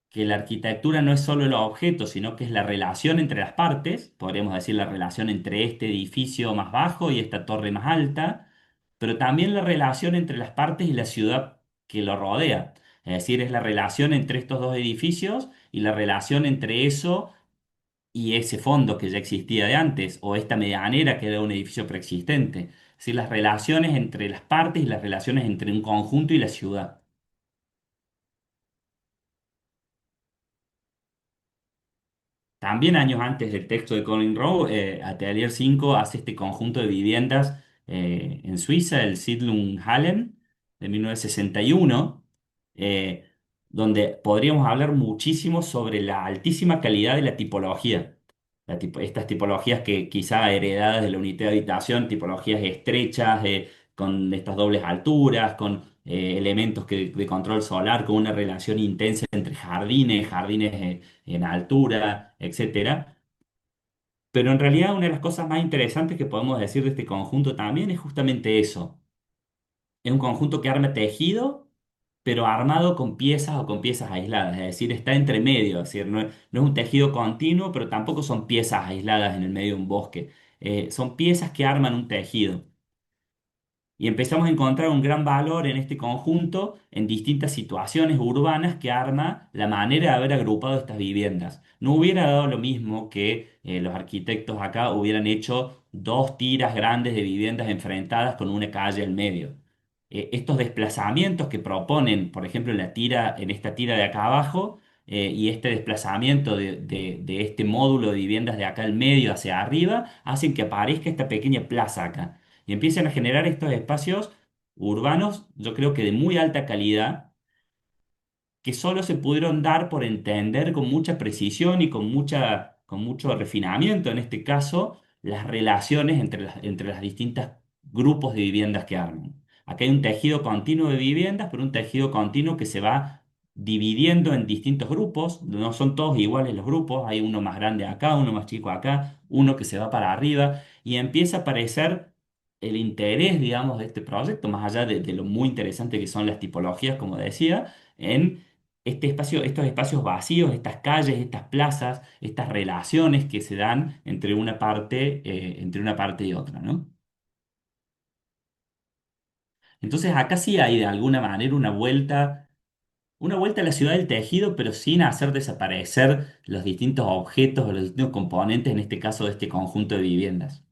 S1: que la arquitectura no es solo los objetos, sino que es la relación entre las partes, podríamos decir la relación entre este edificio más bajo y esta torre más alta, pero también la relación entre las partes y la ciudad que lo rodea. Es decir, es la relación entre estos dos edificios y la relación entre eso y ese fondo que ya existía de antes, o esta medianera que era un edificio preexistente. Es decir, las relaciones entre las partes y las relaciones entre un conjunto y la ciudad. También años antes del texto de Colin Rowe, Atelier 5 hace este conjunto de viviendas en Suiza, el Siedlungshallen de 1961, eh, donde podríamos hablar muchísimo sobre la altísima calidad de la tipología. Estas tipologías que quizá heredadas de la unidad de habitación, tipologías estrechas, con estas dobles alturas, con elementos de control solar, con una relación intensa entre jardines en altura, etcétera. Pero en realidad una de las cosas más interesantes que podemos decir de este conjunto también es justamente eso. Es un conjunto que arma tejido, pero armado con piezas o con piezas aisladas. Es decir, está entre medio. Es decir, no es un tejido continuo, pero tampoco son piezas aisladas en el medio de un bosque. Son piezas que arman un tejido. Y empezamos a encontrar un gran valor en este conjunto en distintas situaciones urbanas que arma la manera de haber agrupado estas viviendas. No hubiera dado lo mismo que los arquitectos acá hubieran hecho dos tiras grandes de viviendas enfrentadas con una calle al medio. Estos desplazamientos que proponen, por ejemplo, en esta tira de acá abajo, y este desplazamiento de este módulo de viviendas de acá al medio hacia arriba, hacen que aparezca esta pequeña plaza acá y empiezan a generar estos espacios urbanos, yo creo que de muy alta calidad, que solo se pudieron dar por entender con mucha precisión y con mucho refinamiento, en este caso, las relaciones entre las distintas grupos de viviendas que arman. Acá hay un tejido continuo de viviendas, pero un tejido continuo que se va dividiendo en distintos grupos, no son todos iguales los grupos, hay uno más grande acá, uno más chico acá, uno que se va para arriba, y empieza a aparecer el interés, digamos, de este proyecto, más allá de lo muy interesante que son las tipologías, como decía, en este espacio, estos espacios vacíos, estas calles, estas plazas, estas relaciones que se dan entre una parte y otra, ¿no? Entonces acá sí hay de alguna manera una vuelta a la ciudad del tejido, pero sin hacer desaparecer los distintos objetos o los distintos componentes, en este caso de este conjunto de viviendas.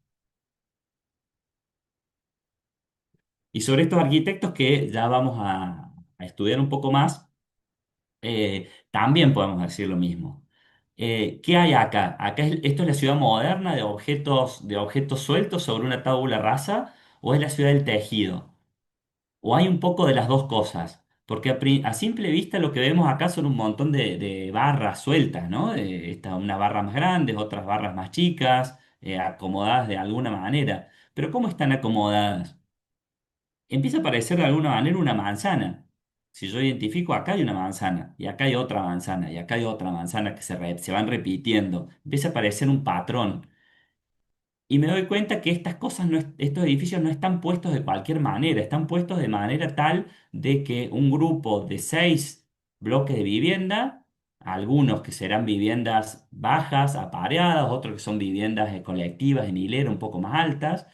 S1: Y sobre estos arquitectos que ya vamos a estudiar un poco más, también podemos decir lo mismo. ¿Qué hay acá? ¿Esto es la ciudad moderna de objetos sueltos sobre una tabula rasa o es la ciudad del tejido? ¿O hay un poco de las dos cosas? Porque a simple vista lo que vemos acá son un montón de barras sueltas, ¿no? Unas barras más grandes, otras barras más chicas, acomodadas de alguna manera. Pero ¿cómo están acomodadas? Empieza a parecer de alguna manera una manzana. Si yo identifico, acá hay una manzana, y acá hay otra manzana, y acá hay otra manzana que se van repitiendo. Empieza a parecer un patrón. Y me doy cuenta que estas cosas, estos edificios no están puestos de cualquier manera, están puestos de manera tal de que un grupo de 6 bloques de vivienda, algunos que serán viviendas bajas, apareadas, otros que son viviendas colectivas en hilera un poco más altas,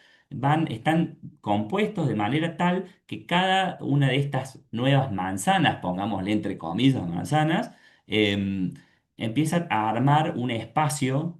S1: están compuestos de manera tal que cada una de estas nuevas manzanas, pongámosle entre comillas manzanas, em, empieza a armar un espacio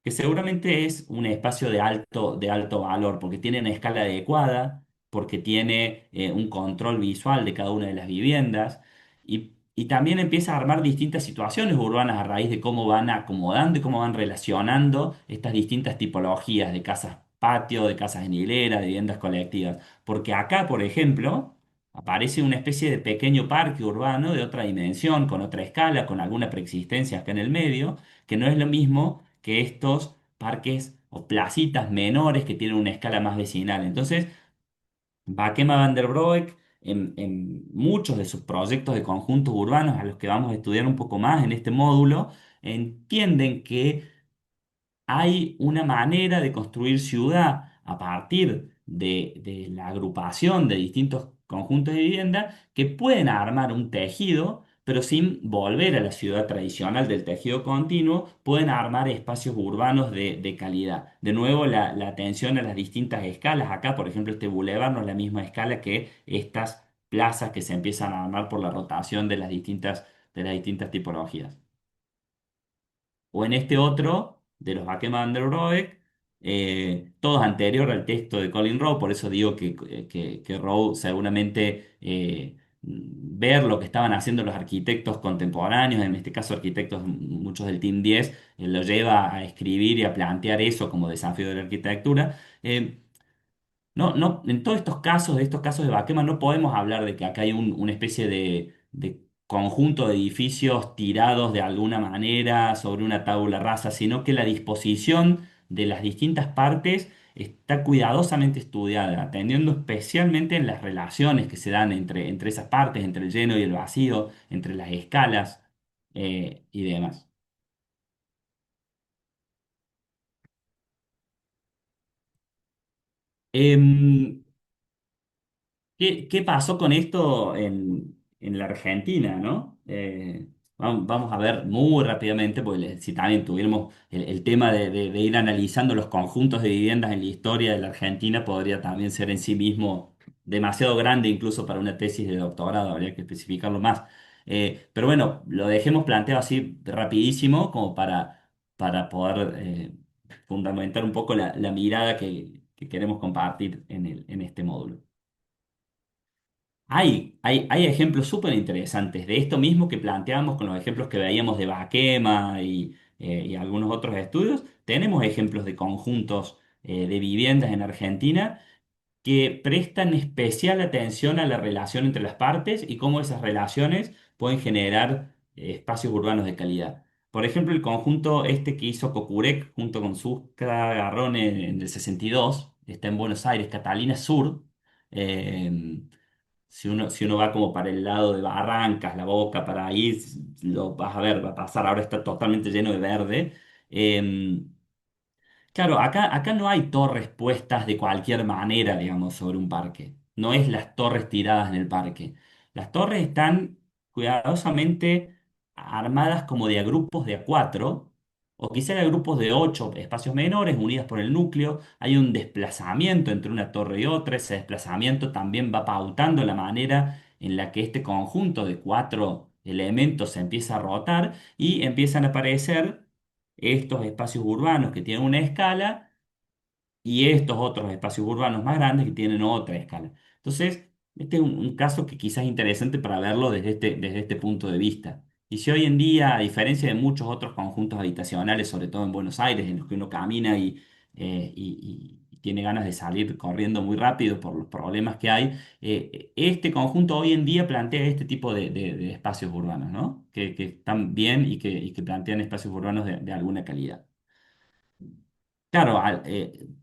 S1: que seguramente es un espacio de alto valor, porque tiene una escala adecuada, porque tiene un control visual de cada una de las viviendas, y también empieza a armar distintas situaciones urbanas a raíz de cómo van acomodando y cómo van relacionando estas distintas tipologías de casas patio, de casas en hilera, de viviendas colectivas. Porque acá, por ejemplo, aparece una especie de pequeño parque urbano de otra dimensión, con otra escala, con alguna preexistencia acá en el medio, que no es lo mismo que estos parques o placitas menores que tienen una escala más vecinal. Entonces, Bakema van der Broek, en muchos de sus proyectos de conjuntos urbanos, a los que vamos a estudiar un poco más en este módulo, entienden que hay una manera de construir ciudad a partir de la agrupación de distintos conjuntos de vivienda que pueden armar un tejido, pero sin volver a la ciudad tradicional del tejido continuo, pueden armar espacios urbanos de calidad. De nuevo, la atención a las distintas escalas. Acá, por ejemplo, este bulevar no es la misma escala que estas plazas que se empiezan a armar por la rotación de las distintas tipologías. O en este otro, de los Bakeman van der Rohe, todo es anterior al texto de Colin Rowe, por eso digo que Rowe seguramente ver lo que estaban haciendo los arquitectos contemporáneos, en este caso arquitectos muchos del Team 10, lo lleva a escribir y a plantear eso como desafío de la arquitectura. No, en todos estos casos, de estos casos de Baquema, no podemos hablar de que acá hay una especie de conjunto de edificios tirados de alguna manera sobre una tabula rasa, sino que la disposición de las distintas partes está cuidadosamente estudiada, atendiendo especialmente en las relaciones que se dan entre esas partes, entre el lleno y el vacío, entre las escalas y demás. Em, ¿Qué pasó con esto en la Argentina, ¿no? Vamos a ver muy rápidamente, porque si también tuviéramos el tema de ir analizando los conjuntos de viviendas en la historia de la Argentina, podría también ser en sí mismo demasiado grande incluso para una tesis de doctorado, habría que especificarlo más. Pero bueno, lo dejemos planteado así rapidísimo como para poder fundamentar un poco la mirada que queremos compartir en este módulo. Hay ejemplos súper interesantes de esto mismo que planteamos con los ejemplos que veíamos de Baquema y algunos otros estudios. Tenemos ejemplos de conjuntos de viviendas en Argentina que prestan especial atención a la relación entre las partes y cómo esas relaciones pueden generar espacios urbanos de calidad. Por ejemplo, el conjunto este que hizo Cocurec junto con Susca Garrón en el 62, está en Buenos Aires, Catalina Sur. eh, si uno va como para el lado de Barrancas, La Boca, para ahí, lo vas a ver, va a pasar, ahora está totalmente lleno de verde. Eh, Claro, acá no hay torres puestas de cualquier manera, digamos, sobre un parque. No es las torres tiradas en el parque. Las torres están cuidadosamente armadas como de a grupos de a cuatro, o quizá de grupos de ocho espacios menores unidas por el núcleo. Hay un desplazamiento entre una torre y otra. Ese desplazamiento también va pautando la manera en la que este conjunto de cuatro elementos se empieza a rotar y empiezan a aparecer estos espacios urbanos que tienen una escala y estos otros espacios urbanos más grandes que tienen otra escala. Entonces, este es un caso que quizás es interesante para verlo desde este punto de vista. Y si hoy en día, a diferencia de muchos otros conjuntos habitacionales, sobre todo en Buenos Aires, en los que uno camina y tiene ganas de salir corriendo muy rápido por los problemas que hay, este conjunto hoy en día plantea este tipo de espacios urbanos, ¿no? Que están bien y que plantean espacios urbanos de alguna calidad. Claro,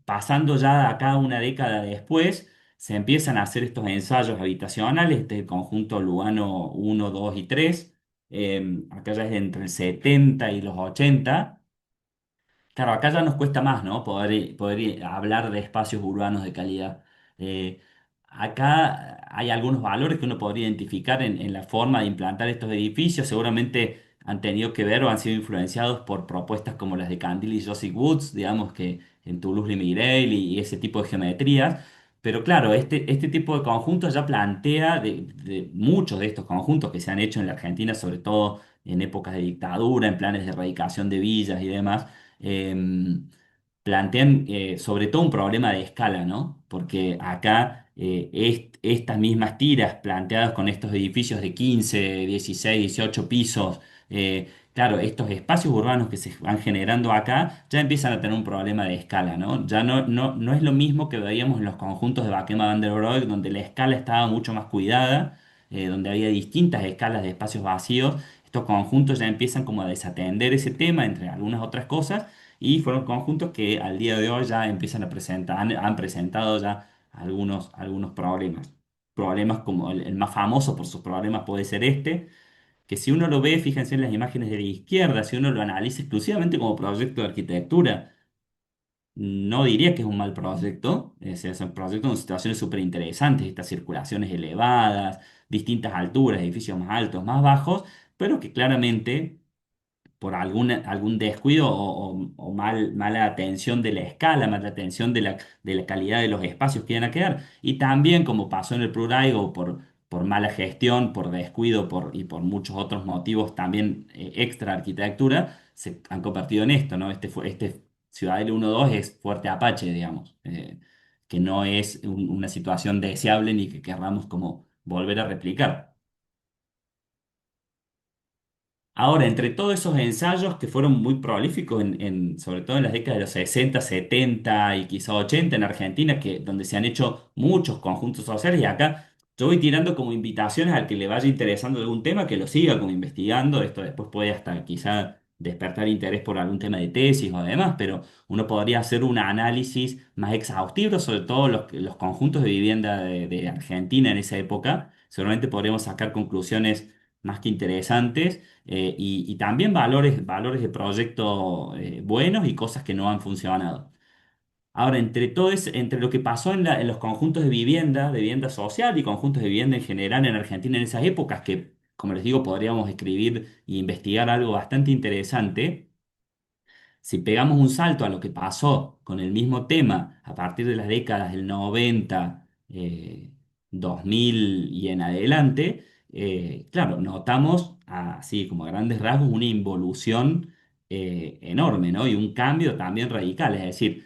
S1: pasando ya acá una década después, se empiezan a hacer estos ensayos habitacionales del conjunto Lugano uno, 2 y 3. Acá ya es entre el 70 y los 80. Claro, acá ya nos cuesta más, ¿no? Poder hablar de espacios urbanos de calidad. Eh, Acá hay algunos valores que uno podría identificar en la forma de implantar estos edificios. Seguramente han tenido que ver o han sido influenciados por propuestas como las de Candil y Joseph Woods, digamos que en Toulouse-Lautrec y ese tipo de geometrías. Pero claro, este tipo de conjuntos ya plantea de muchos de estos conjuntos que se han hecho en la Argentina, sobre todo en épocas de dictadura, en planes de erradicación de villas y demás em, plantean sobre todo un problema de escala, ¿no? Porque acá estas mismas tiras planteadas con estos edificios de 15, 16, 18 pisos, claro, estos espacios urbanos que se van generando acá ya empiezan a tener un problema de escala, ¿no? Ya no es lo mismo que veíamos en los conjuntos de Baquema van der Rohe, donde la escala estaba mucho más cuidada, donde había distintas escalas de espacios vacíos. Estos conjuntos ya empiezan como a desatender ese tema, entre algunas otras cosas, y fueron conjuntos que al día de hoy ya empiezan a presentar, han presentado ya algunos problemas. Problemas como el más famoso por sus problemas puede ser este, que si uno lo ve, fíjense en las imágenes de la izquierda, si uno lo analiza exclusivamente como proyecto de arquitectura, no diría que es un mal proyecto, es un proyecto con situaciones súper interesantes, estas circulaciones elevadas, distintas alturas, edificios más altos, más bajos, pero que claramente por algún descuido o mala atención de la escala, mala atención de la calidad de los espacios que iban a quedar. Y también, como pasó en el Pruraigo, por mala gestión, por descuido y por muchos otros motivos también extra arquitectura, se han convertido en esto, ¿no? Este Ciudadela 1-2 es Fuerte Apache, digamos, que no es una situación deseable ni que querramos como volver a replicar. Ahora, entre todos esos ensayos que fueron muy prolíficos, sobre todo en las décadas de los 60, 70 y quizá 80 en Argentina, donde se han hecho muchos conjuntos sociales, y acá yo voy tirando como invitaciones al que le vaya interesando algún tema, que lo siga como investigando. Esto después puede hasta quizá despertar interés por algún tema de tesis o demás, pero uno podría hacer un análisis más exhaustivo sobre todo los conjuntos de vivienda de Argentina en esa época. Seguramente podremos sacar conclusiones más que interesantes y también valores de proyecto buenos y cosas que no han funcionado. Ahora, entre lo que pasó en los conjuntos de vivienda social y conjuntos de vivienda en general en Argentina en esas épocas, que, como les digo, podríamos escribir e investigar algo bastante interesante. Si pegamos un salto a lo que pasó con el mismo tema a partir de las décadas del 90, 2000 y en adelante, claro, notamos así como a grandes rasgos una involución enorme, ¿no? Y un cambio también radical. Es decir,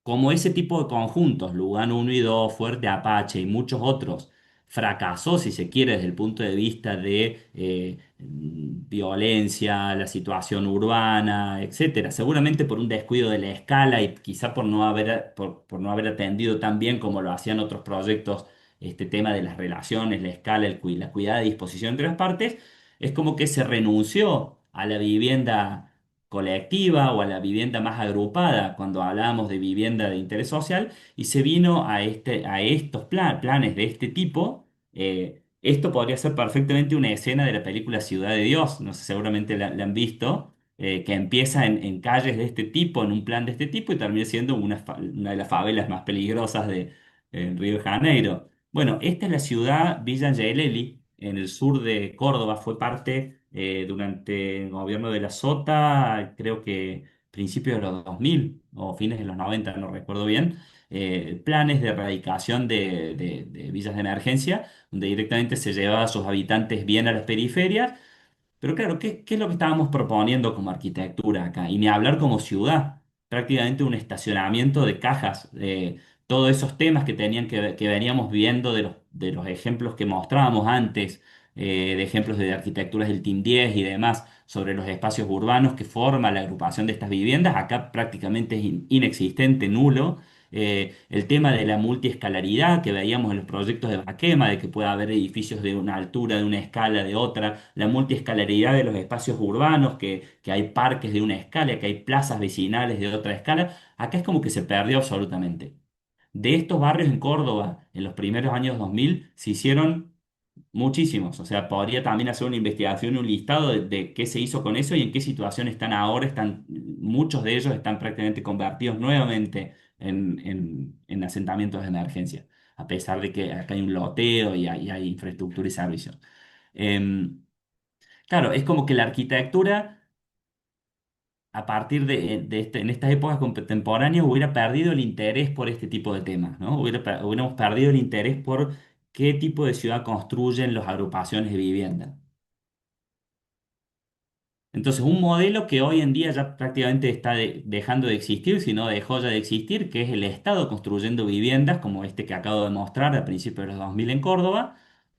S1: como ese tipo de conjuntos, Lugano 1 y 2, Fuerte Apache y muchos otros, fracasó, si se quiere, desde el punto de vista de violencia, la situación urbana, etcétera. Seguramente por un descuido de la escala y quizá por no haber atendido tan bien como lo hacían otros proyectos, este tema de las relaciones, la escala, la cuidada y disposición entre las partes, es como que se renunció a la vivienda colectiva o a la vivienda más agrupada cuando hablábamos de vivienda de interés social y se vino a estos planes de este tipo. Esto podría ser perfectamente una escena de la película Ciudad de Dios, no sé, seguramente la han visto. que empieza en calles de este tipo, en un plan de este tipo, y termina siendo una de las favelas más peligrosas de Río de Janeiro. Bueno, esta es la ciudad Villa Angelelli, en el sur de Córdoba, fue parte durante el gobierno de la Sota, creo que principios de los 2000 o fines de los 90, no recuerdo bien, planes de erradicación de villas de emergencia, donde directamente se llevaba a sus habitantes bien a las periferias, pero claro, ¿qué es lo que estábamos proponiendo como arquitectura acá? Y ni hablar como ciudad, prácticamente un estacionamiento de cajas, de todos esos temas que tenían que veníamos viendo de los ejemplos que mostrábamos antes, de ejemplos de arquitecturas del Team 10 y demás, sobre los espacios urbanos que forma la agrupación de estas viviendas, acá prácticamente es inexistente, nulo. El tema de la multiescalaridad que veíamos en los proyectos de Baquema, de que pueda haber edificios de una altura, de una escala, de otra, la multiescalaridad de los espacios urbanos, que hay parques de una escala, que hay plazas vecinales de otra escala, acá es como que se perdió absolutamente. De estos barrios en Córdoba, en los primeros años 2000 se hicieron muchísimos. O sea, podría también hacer una investigación, un listado de qué se hizo con eso y en qué situación están ahora. Muchos de ellos están prácticamente convertidos nuevamente en asentamientos de emergencia, a pesar de que acá hay un loteo y hay infraestructura y servicios. Em, claro, es como que la arquitectura a partir en estas épocas contemporáneas hubiera perdido el interés por este tipo de temas, ¿no? Hubiéramos perdido el interés por qué tipo de ciudad construyen las agrupaciones de vivienda. Entonces, un modelo que hoy en día ya prácticamente está dejando de existir, si no dejó ya de existir, que es el Estado construyendo viviendas, como este que acabo de mostrar a principios de los 2000 en Córdoba.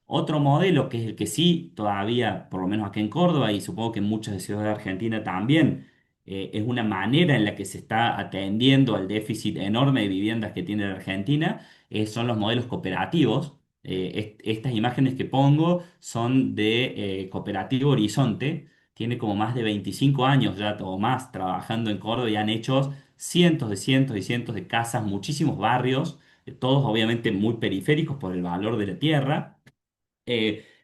S1: Otro modelo que es el que sí todavía, por lo menos aquí en Córdoba y supongo que en muchas de ciudades de Argentina también, es una manera en la que se está atendiendo al déficit enorme de viviendas que tiene la Argentina, son los modelos cooperativos. Estas imágenes que pongo son de Cooperativo Horizonte, tiene como más de 25 años ya o más trabajando en Córdoba y han hecho cientos y cientos de casas, muchísimos barrios, todos obviamente muy periféricos por el valor de la tierra,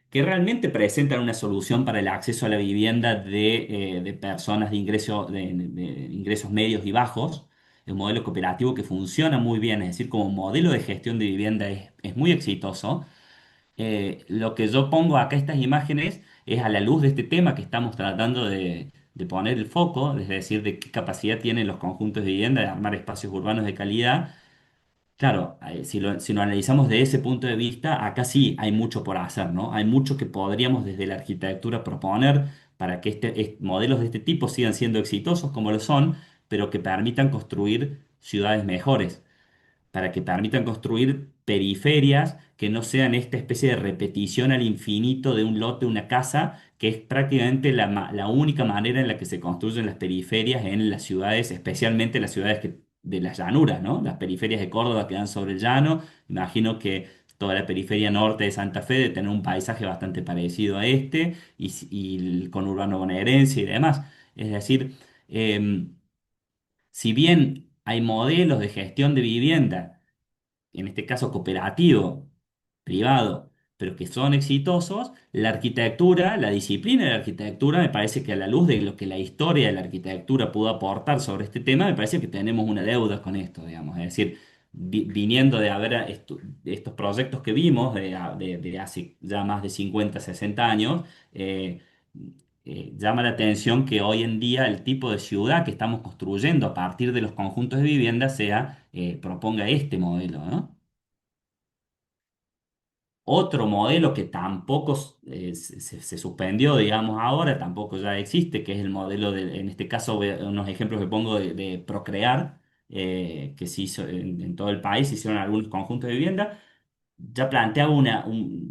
S1: que realmente presentan una solución para el acceso a la vivienda de personas de ingresos medios y bajos. Es un modelo cooperativo que funciona muy bien, es decir, como modelo de gestión de vivienda es muy exitoso. Lo que yo pongo acá, estas imágenes, es a la luz de este tema que estamos tratando de poner el foco, es decir, de qué capacidad tienen los conjuntos de vivienda de armar espacios urbanos de calidad. Claro, si lo analizamos de ese punto de vista, acá sí hay mucho por hacer, ¿no? Hay mucho que podríamos desde la arquitectura proponer para que modelos de este tipo sigan siendo exitosos como lo son, pero que permitan construir ciudades mejores, para que permitan construir periferias que no sean esta especie de repetición al infinito de un lote, una casa, que es prácticamente la única manera en la que se construyen las periferias en las ciudades, especialmente las ciudades de las llanuras, ¿no? Las periferias de Córdoba que dan sobre el llano. Imagino que toda la periferia norte de Santa Fe debe tener un paisaje bastante parecido a este y el conurbano bonaerense y demás. Es decir, em, si bien hay modelos de gestión de vivienda, en este caso cooperativo, privado, pero que son exitosos, la arquitectura, la disciplina de la arquitectura, me parece que a la luz de lo que la historia de la arquitectura pudo aportar sobre este tema, me parece que tenemos una deuda con esto, digamos. Es decir, viniendo de haber de estos proyectos que vimos de hace ya más de 50 60 años, llama la atención que hoy en día el tipo de ciudad que estamos construyendo a partir de los conjuntos de vivienda proponga este modelo, ¿no? Otro modelo que tampoco se suspendió, digamos, ahora, tampoco ya existe, que es el modelo en este caso, unos ejemplos que pongo de Procrear, que se hizo en todo el país, se hicieron algunos conjuntos de vivienda, ya plantea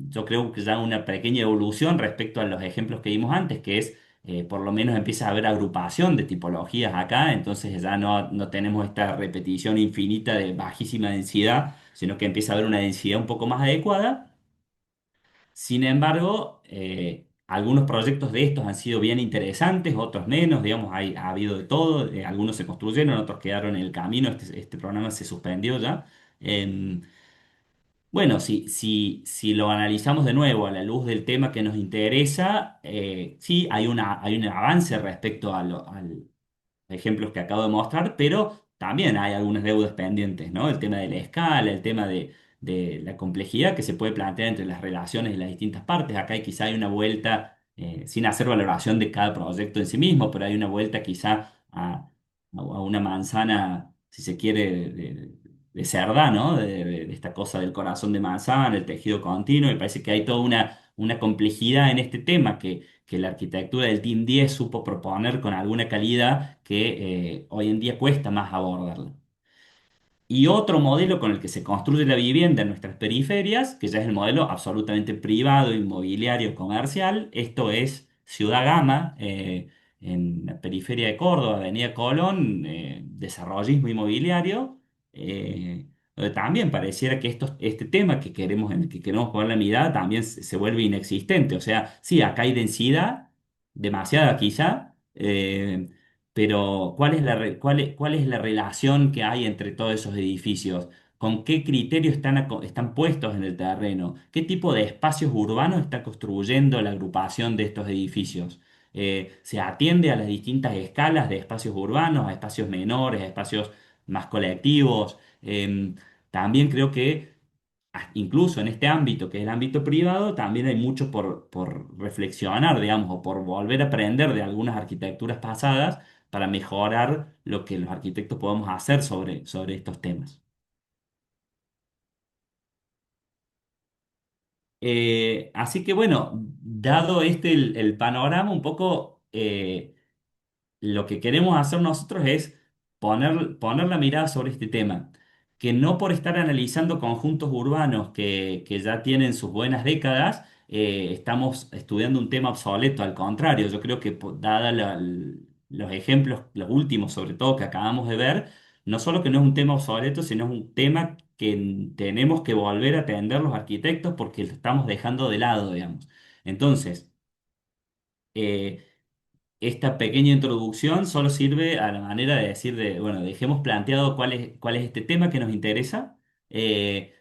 S1: yo creo que ya una pequeña evolución respecto a los ejemplos que vimos antes, que es, por lo menos empieza a haber agrupación de tipologías acá, entonces ya no tenemos esta repetición infinita de bajísima densidad, sino que empieza a haber una densidad un poco más adecuada. Sin embargo, algunos proyectos de estos han sido bien interesantes, otros menos, digamos, ha habido de todo, algunos se construyeron, otros quedaron en el camino, este programa se suspendió ya. Em, Bueno, si lo analizamos de nuevo a la luz del tema que nos interesa, sí, hay un avance respecto al ejemplos que acabo de mostrar, pero también hay algunas deudas pendientes, ¿no? El tema de la escala, el tema de la complejidad que se puede plantear entre las relaciones de las distintas partes. Acá hay, quizá hay una vuelta, sin hacer valoración de cada proyecto en sí mismo, pero hay una vuelta quizá a una manzana, si se quiere, de cerda, ¿no? De esta cosa del corazón de manzana, el tejido continuo, y parece que hay toda una complejidad en este tema que la arquitectura del Team 10 supo proponer con alguna calidad que hoy en día cuesta más abordarla. Y otro modelo con el que se construye la vivienda en nuestras periferias, que ya es el modelo absolutamente privado, inmobiliario, comercial, esto es Ciudad Gama, en la periferia de Córdoba, Avenida Colón, desarrollismo inmobiliario, donde también pareciera que este tema que queremos, en el que queremos poner la mirada también se vuelve inexistente. O sea, sí, acá hay densidad, demasiada quizá, pero ¿cuál es cuál es la relación que hay entre todos esos edificios? ¿Con qué criterios están puestos en el terreno? ¿Qué tipo de espacios urbanos está construyendo la agrupación de estos edificios? ¿Se atiende a las distintas escalas de espacios urbanos, a espacios menores, a espacios más colectivos? También creo que incluso en este ámbito, que es el ámbito privado, también hay mucho por reflexionar, digamos, o por volver a aprender de algunas arquitecturas pasadas para mejorar lo que los arquitectos podemos hacer sobre estos temas. Así que bueno, dado el panorama, un poco lo que queremos hacer nosotros es poner la mirada sobre este tema, que no por estar analizando conjuntos urbanos que ya tienen sus buenas décadas, estamos estudiando un tema obsoleto, al contrario, yo creo que dada los ejemplos, los últimos sobre todo que acabamos de ver, no solo que no es un tema obsoleto, sino es un tema que tenemos que volver a atender los arquitectos porque lo estamos dejando de lado, digamos. Entonces, eh, esta pequeña introducción solo sirve a la manera de decir bueno, dejemos planteado cuál es este tema que nos interesa, eh,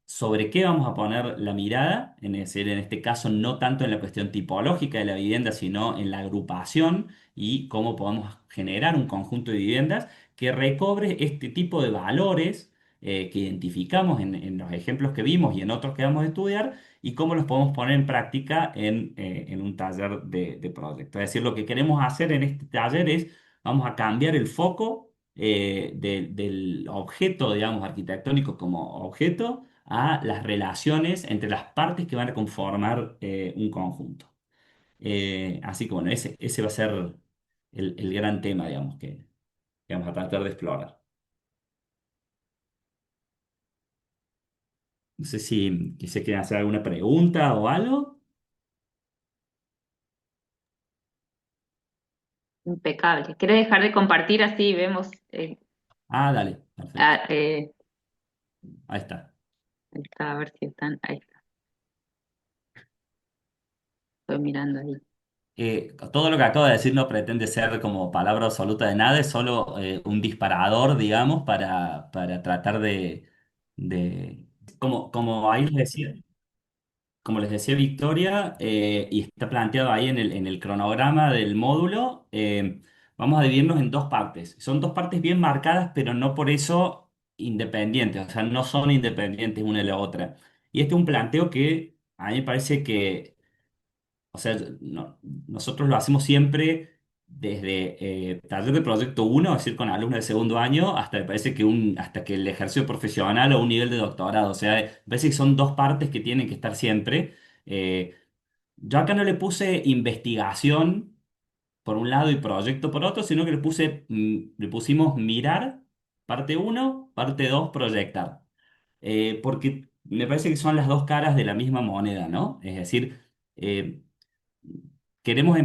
S1: sobre qué vamos a poner la mirada, en este caso no tanto en la cuestión tipológica de la vivienda, sino en la agrupación y cómo podemos generar un conjunto de viviendas que recobre este tipo de valores que identificamos en los ejemplos que vimos y en otros que vamos a estudiar y cómo los podemos poner en práctica en un taller de proyecto. Es decir, lo que queremos hacer en este taller es, vamos a cambiar el foco del objeto, digamos, arquitectónico como objeto a las relaciones entre las partes que van a conformar un conjunto. Así que bueno, ese va a ser el gran tema, digamos, que vamos a tratar de explorar. No sé si se quieren hacer alguna pregunta o algo.
S2: Impecable. ¿Quieres dejar de compartir así vemos?
S1: Ah, dale, perfecto.
S2: Ah,
S1: Ahí está.
S2: ahí está, a ver si están. Ahí está, estoy mirando ahí.
S1: Todo lo que acabo de decir no pretende ser como palabra absoluta de nada, es solo un disparador, digamos, para tratar de como ahí les decía, como les decía Victoria, y está planteado ahí en el cronograma del módulo, vamos a dividirnos en dos partes. Son dos partes bien marcadas, pero no por eso independientes, o sea, no son independientes una de la otra. Y este es un planteo que a mí me parece que, o sea, nosotros lo hacemos siempre desde taller de proyecto uno, es decir, con alumnos de segundo año, hasta me parece que hasta que el ejercicio profesional o un nivel de doctorado. O sea, me parece que son dos partes que tienen que estar siempre. Eh, yo acá no le puse investigación por un lado y proyecto por otro, sino que le pusimos mirar, parte uno, parte 2 proyectar. Porque me parece que son las dos caras de la misma moneda, ¿no? Es decir, eh, queremos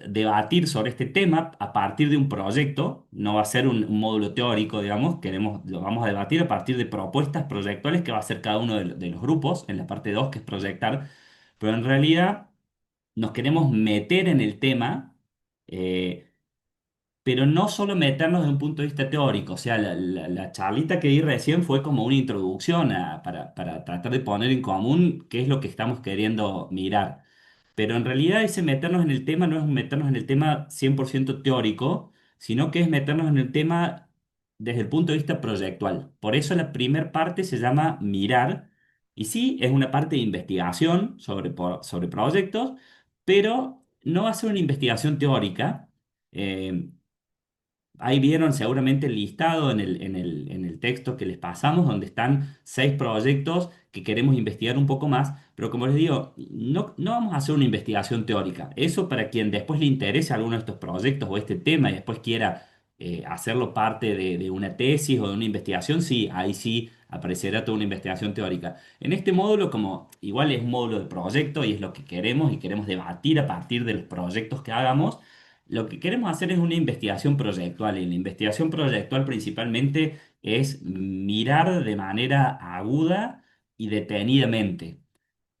S1: debatir sobre este tema a partir de un proyecto, no va a ser un módulo teórico, digamos, lo vamos a debatir a partir de propuestas proyectuales que va a hacer cada uno de los grupos, en la parte 2 que es proyectar, pero en realidad nos queremos meter en el tema, eh, pero no solo meternos desde un punto de vista teórico, o sea, la charlita que di recién fue como una introducción para tratar de poner en común qué es lo que estamos queriendo mirar. Pero en realidad ese meternos en el tema no es un meternos en el tema 100% teórico, sino que es meternos en el tema desde el punto de vista proyectual. Por eso la primera parte se llama mirar, y sí, es una parte de investigación sobre proyectos, pero no va a ser una investigación teórica. Eh, Ahí vieron seguramente el listado en el texto que les pasamos, donde están 6 proyectos que queremos investigar un poco más, pero como les digo, no vamos a hacer una investigación teórica. Eso para quien después le interese alguno de estos proyectos o este tema y después quiera hacerlo parte de una tesis o de una investigación, sí, ahí sí aparecerá toda una investigación teórica. En este módulo, como igual es un módulo de proyecto y es lo que queremos y queremos debatir a partir de los proyectos que hagamos, lo que queremos hacer es una investigación proyectual y la investigación proyectual principalmente es mirar de manera aguda y detenidamente.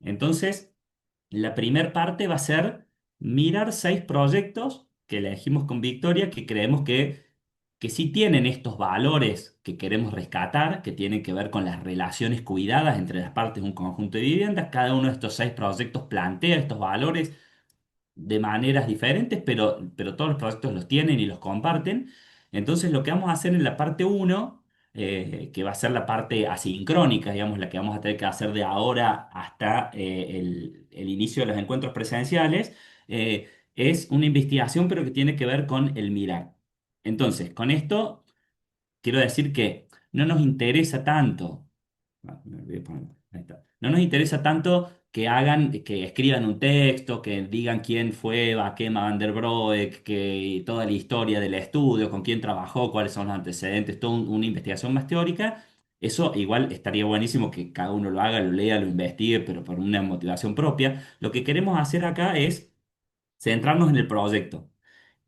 S1: Entonces, la primera parte va a ser mirar 6 proyectos que elegimos con Victoria, que creemos que sí tienen estos valores que queremos rescatar, que tienen que ver con las relaciones cuidadas entre las partes de un conjunto de viviendas. Cada uno de estos 6 proyectos plantea estos valores de maneras diferentes, pero todos los proyectos los tienen y los comparten. Entonces, lo que vamos a hacer en la parte uno, que va a ser la parte asincrónica, digamos, la que vamos a tener que hacer de ahora hasta el inicio de los encuentros presenciales, es una investigación, pero que tiene que ver con el mirar. Entonces, con esto quiero decir que no nos interesa tanto. Me olvidé ponerlo. Ahí está. No nos interesa tanto que hagan, que escriban un texto, que digan quién fue Bakema van der Broek, que toda la historia del estudio, con quién trabajó, cuáles son los antecedentes, toda una investigación más teórica. Eso igual estaría buenísimo que cada uno lo haga, lo lea, lo investigue, pero por una motivación propia. Lo que queremos hacer acá es centrarnos en el proyecto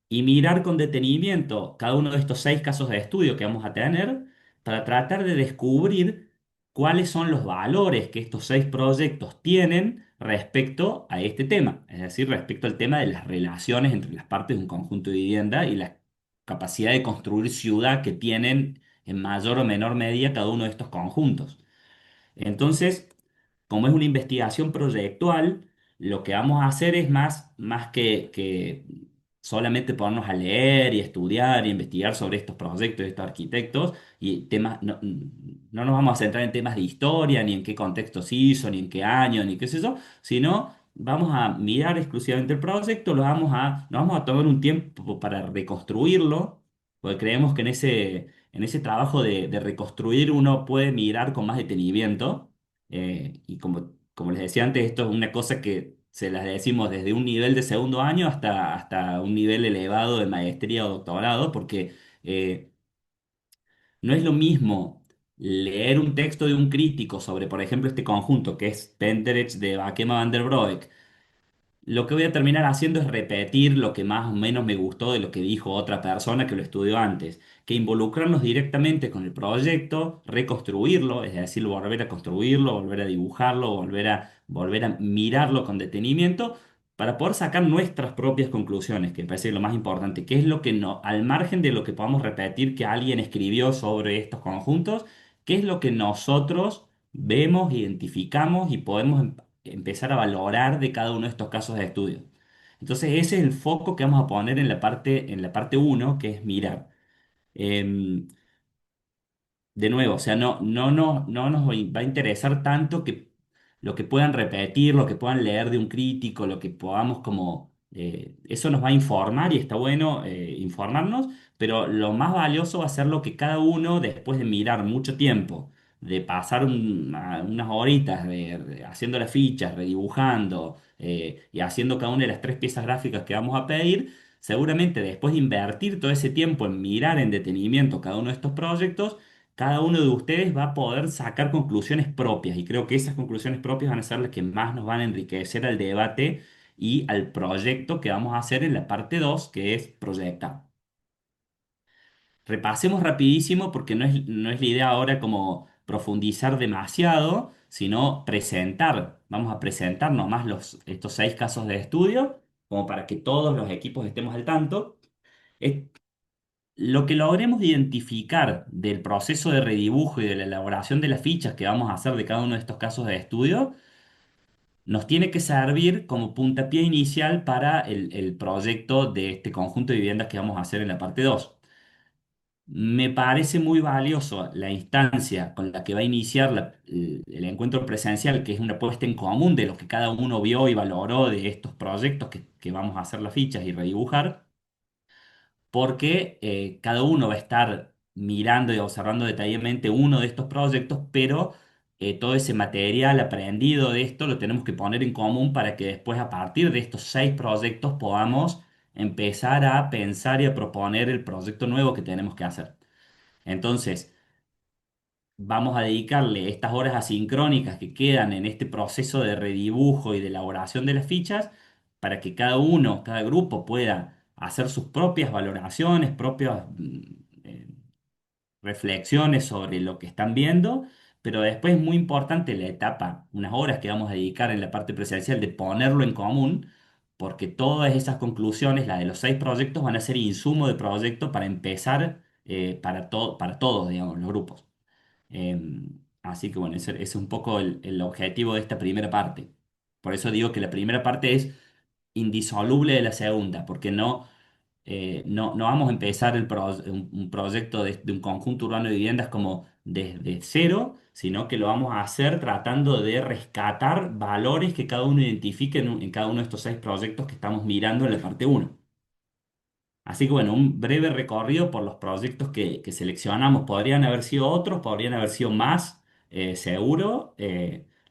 S1: y mirar con detenimiento cada uno de estos 6 casos de estudio que vamos a tener para tratar de descubrir cuáles son los valores que estos 6 proyectos tienen respecto a este tema, es decir, respecto al tema de las relaciones entre las partes de un conjunto de vivienda y la capacidad de construir ciudad que tienen en mayor o menor medida cada uno de estos conjuntos. Entonces, como es una investigación proyectual, lo que vamos a hacer es más que solamente ponernos a leer y estudiar y investigar sobre estos proyectos de estos arquitectos y temas, no nos vamos a centrar en temas de historia, ni en qué contexto se hizo, ni en qué año, ni qué sé yo, sino vamos a mirar exclusivamente el proyecto, nos vamos a tomar un tiempo para reconstruirlo, porque creemos que en ese trabajo de reconstruir uno puede mirar con más detenimiento. Y como les decía antes, esto es una cosa que se las decimos desde un nivel de segundo año hasta un nivel elevado de maestría o doctorado, porque eh, no es lo mismo leer un texto de un crítico sobre, por ejemplo, este conjunto que es Penderecki de Bakema van der Broek. Lo que voy a terminar haciendo es repetir lo que más o menos me gustó de lo que dijo otra persona que lo estudió antes, que involucrarnos directamente con el proyecto, reconstruirlo, es decir, volver a construirlo, volver a dibujarlo, volver a mirarlo con detenimiento, para poder sacar nuestras propias conclusiones, que me parece lo más importante, que es lo que no, al margen de lo que podamos repetir que alguien escribió sobre estos conjuntos, qué es lo que nosotros vemos, identificamos y podemos empezar a valorar de cada uno de estos casos de estudio. Entonces, ese es el foco que vamos a poner en la parte uno, que es mirar. Em, de nuevo, o sea, no nos va a interesar tanto que lo que puedan repetir, lo que puedan leer de un crítico, lo que podamos como... eso nos va a informar y está bueno informarnos, pero lo más valioso va a ser lo que cada uno, después de mirar mucho tiempo, de pasar unas horitas haciendo las fichas, redibujando y haciendo cada una de las 3 piezas gráficas que vamos a pedir, seguramente después de invertir todo ese tiempo en mirar en detenimiento cada uno de estos proyectos, cada uno de ustedes va a poder sacar conclusiones propias y creo que esas conclusiones propias van a ser las que más nos van a enriquecer al debate y al proyecto que vamos a hacer en la parte 2 que es proyectar. Repasemos rapidísimo porque no es la idea ahora como profundizar demasiado, sino presentar. Vamos a presentar nomás estos 6 casos de estudio, como para que todos los equipos estemos al tanto. Lo que logremos identificar del proceso de redibujo y de la elaboración de las fichas que vamos a hacer de cada uno de estos casos de estudio, nos tiene que servir como puntapié inicial para el proyecto de este conjunto de viviendas que vamos a hacer en la parte 2. Me parece muy valioso la instancia con la que va a iniciar el encuentro presencial, que es una puesta en común de lo que cada uno vio y valoró de estos proyectos que vamos a hacer las fichas y redibujar, porque cada uno va a estar mirando y observando detalladamente uno de estos proyectos, pero todo ese material aprendido de esto lo tenemos que poner en común para que después a partir de estos 6 proyectos podamos empezar a pensar y a proponer el proyecto nuevo que tenemos que hacer. Entonces, vamos a dedicarle estas horas asincrónicas que quedan en este proceso de redibujo y de elaboración de las fichas para que cada uno, cada grupo pueda hacer sus propias valoraciones, propias reflexiones sobre lo que están viendo, pero después es muy importante la etapa, unas horas que vamos a dedicar en la parte presencial de ponerlo en común, porque todas esas conclusiones, la de los 6 proyectos, van a ser insumo de proyecto para empezar para todos, digamos, los grupos. Así que bueno, ese es un poco el objetivo de esta primera parte. Por eso digo que la primera parte es indisoluble de la segunda, porque no vamos a empezar un proyecto de un conjunto urbano de viviendas como desde cero, sino que lo vamos a hacer tratando de rescatar valores que cada uno identifique en cada uno de estos 6 proyectos que estamos mirando en la parte uno. Así que bueno, un breve recorrido por los proyectos que seleccionamos. Podrían haber sido otros, podrían haber sido más, seguro.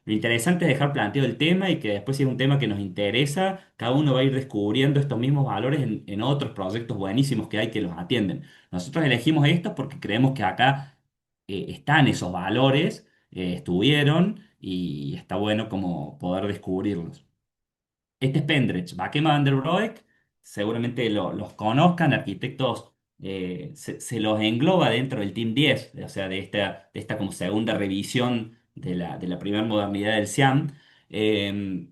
S1: Lo interesante es dejar planteado el tema y que después si es un tema que nos interesa, cada uno va a ir descubriendo estos mismos valores en otros proyectos buenísimos que hay que los atienden. Nosotros elegimos estos porque creemos que acá están esos valores, estuvieron y está bueno como poder descubrirlos. Este es Pendrech, Bakema van der Broek, seguramente los conozcan, arquitectos, se los engloba dentro del Team 10, o sea, de esta como segunda revisión de la primera modernidad del SIAM. Eh,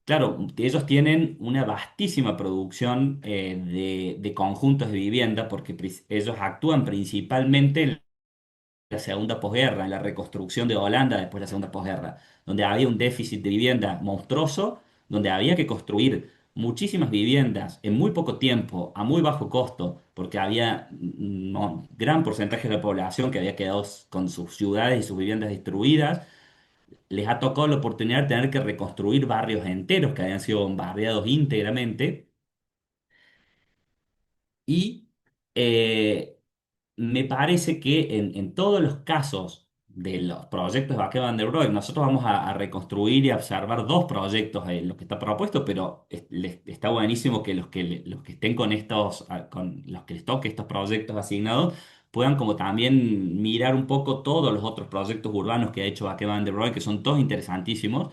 S1: claro, ellos tienen una vastísima producción de conjuntos de vivienda porque ellos actúan principalmente la segunda posguerra, en la reconstrucción de Holanda después de la segunda posguerra, donde había un déficit de vivienda monstruoso, donde había que construir muchísimas viviendas en muy poco tiempo, a muy bajo costo, porque había un gran porcentaje de la población que había quedado con sus ciudades y sus viviendas destruidas. Les ha tocado la oportunidad de tener que reconstruir barrios enteros que habían sido bombardeados íntegramente y eh, me parece que en todos los casos de los proyectos de Baque Van der Rohe, nosotros vamos a reconstruir y a observar 2 proyectos en lo que está propuesto, pero está buenísimo que los que estén con con los que les toque estos proyectos asignados, puedan como también mirar un poco todos los otros proyectos urbanos que ha hecho Baque Van der Rohe, que son todos interesantísimos.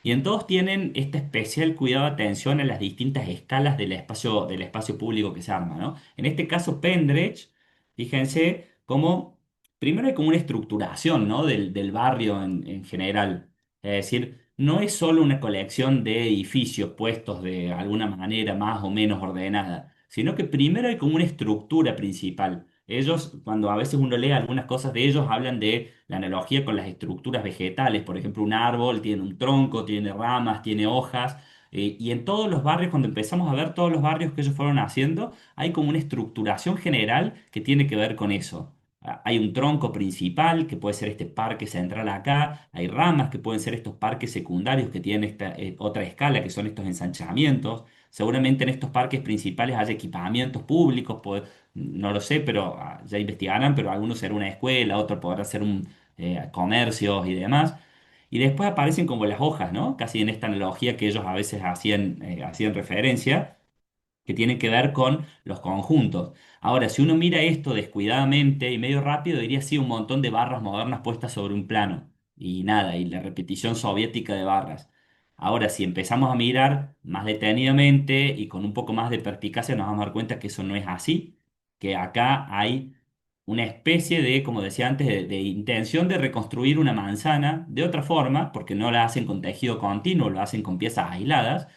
S1: Y en todos tienen este especial cuidado, atención a las distintas escalas del espacio público que se arma, ¿no? En este caso, Pendrech, fíjense cómo, primero hay como una estructuración, ¿no? del barrio en general. Es decir, no es solo una colección de edificios puestos de alguna manera más o menos ordenada, sino que primero hay como una estructura principal. Ellos, cuando a veces uno lee algunas cosas de ellos, hablan de la analogía con las estructuras vegetales. Por ejemplo, un árbol tiene un tronco, tiene ramas, tiene hojas. Y en todos los barrios, cuando empezamos a ver todos los barrios que ellos fueron haciendo, hay como una estructuración general que tiene que ver con eso. Hay un tronco principal, que puede ser este parque central acá. Hay ramas, que pueden ser estos parques secundarios que tienen esta otra escala, que son estos ensanchamientos. Seguramente en estos parques principales hay equipamientos públicos, no lo sé, pero ya investigarán, pero algunos será una escuela, otro podrá ser un comercios y demás. Y después aparecen como las hojas, ¿no? Casi en esta analogía que ellos a veces hacían referencia que tiene que ver con los conjuntos. Ahora, si uno mira esto descuidadamente y medio rápido, diría sí, un montón de barras modernas puestas sobre un plano. Y nada, y la repetición soviética de barras. Ahora, si empezamos a mirar más detenidamente y con un poco más de perspicacia, nos vamos a dar cuenta que eso no es así, que acá hay una especie de, como decía antes, de intención de reconstruir una manzana de otra forma, porque no la hacen con tejido continuo, lo hacen con piezas aisladas,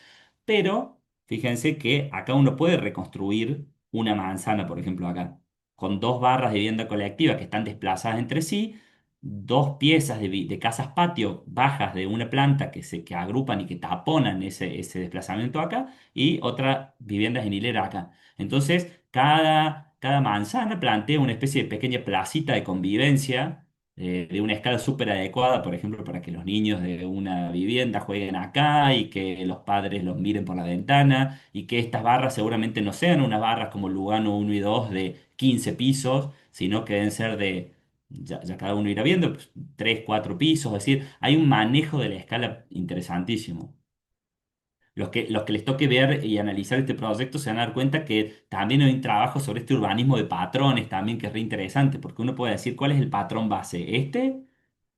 S1: pero fíjense que acá uno puede reconstruir una manzana, por ejemplo, acá. con dos barras de vivienda colectiva que están desplazadas entre sí, dos piezas de casas patio bajas de una planta que agrupan y que taponan ese desplazamiento acá, y otra viviendas en hilera acá. Entonces, cada manzana plantea una especie de pequeña placita de convivencia de una escala súper adecuada, por ejemplo, para que los niños de una vivienda jueguen acá y que los padres los miren por la ventana y que estas barras seguramente no sean unas barras como Lugano 1 y 2 de 15 pisos, sino que deben ser ya cada uno irá viendo, pues, 3, 4 pisos, es decir, hay un manejo de la escala interesantísimo. Los que les toque ver y analizar este proyecto se van a dar cuenta que también hay un trabajo sobre este urbanismo de patrones también que es re interesante, porque uno puede decir cuál es el patrón base. Este,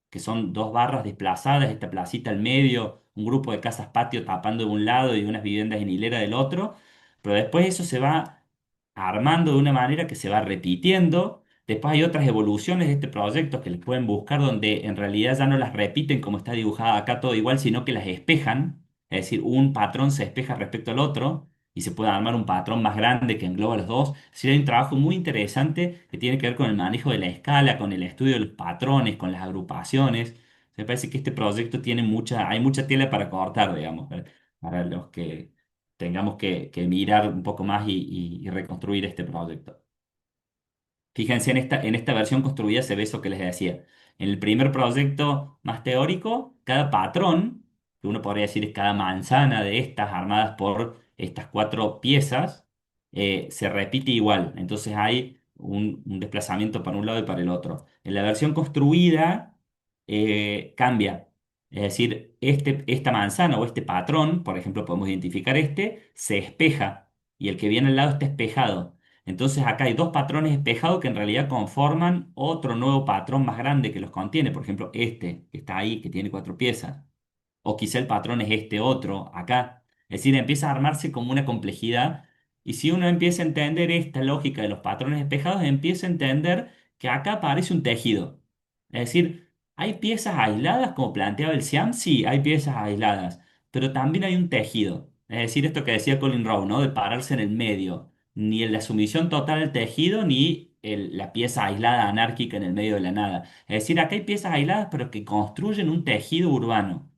S1: que son dos barras desplazadas, esta placita al medio, un grupo de casas patio tapando de un lado y unas viviendas en hilera del otro, pero después eso se va armando de una manera que se va repitiendo. Después hay otras evoluciones de este proyecto que les pueden buscar donde en realidad ya no las repiten como está dibujada acá todo igual, sino que las espejan, es decir, un patrón se espeja respecto al otro. Y se puede armar un patrón más grande que engloba los dos. Es decir, hay un trabajo muy interesante que tiene que ver con el manejo de la escala, con el estudio de los patrones, con las agrupaciones. Me parece que este proyecto tiene hay mucha tela para cortar, digamos, para los que tengamos que mirar un poco más y reconstruir este proyecto. Fíjense, en esta versión construida se ve eso que les decía. En el primer proyecto más teórico, cada patrón, que uno podría decir es cada manzana de estas armadas por estas cuatro piezas, se repite igual. Entonces hay un desplazamiento para un lado y para el otro. En la versión construida cambia. Es decir, esta manzana o este patrón, por ejemplo, podemos identificar se espeja y el que viene al lado está espejado. Entonces acá hay dos patrones espejados que en realidad conforman otro nuevo patrón más grande que los contiene. Por ejemplo, este que está ahí, que tiene cuatro piezas. O quizá el patrón es este otro acá. Es decir, empieza a armarse como una complejidad. Y si uno empieza a entender esta lógica de los patrones espejados, empieza a entender que acá aparece un tejido. Es decir, hay piezas aisladas, como planteaba el Siam, sí, hay piezas aisladas, pero también hay un tejido. Es decir, esto que decía Colin Rowe, ¿no? De pararse en el medio ni en la sumisión total del tejido, ni la pieza aislada anárquica en el medio de la nada. Es decir, acá hay piezas aisladas, pero que construyen un tejido urbano.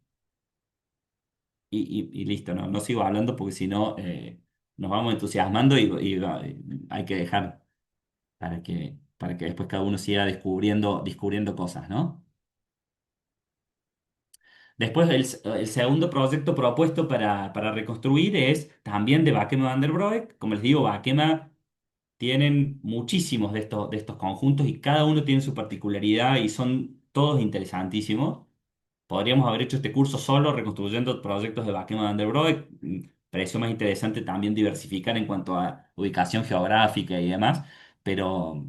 S1: Y listo, no sigo hablando porque si no nos vamos entusiasmando y hay que dejar para que después cada uno siga descubriendo cosas, ¿no? Después, el segundo proyecto propuesto para reconstruir es también de Bakema van der Broek. Como les digo, Bakema tienen muchísimos de estos conjuntos y cada uno tiene su particularidad y son todos interesantísimos. Podríamos haber hecho este curso solo reconstruyendo proyectos de Bakema van der Broek. Pareció más interesante también diversificar en cuanto a ubicación geográfica y demás, pero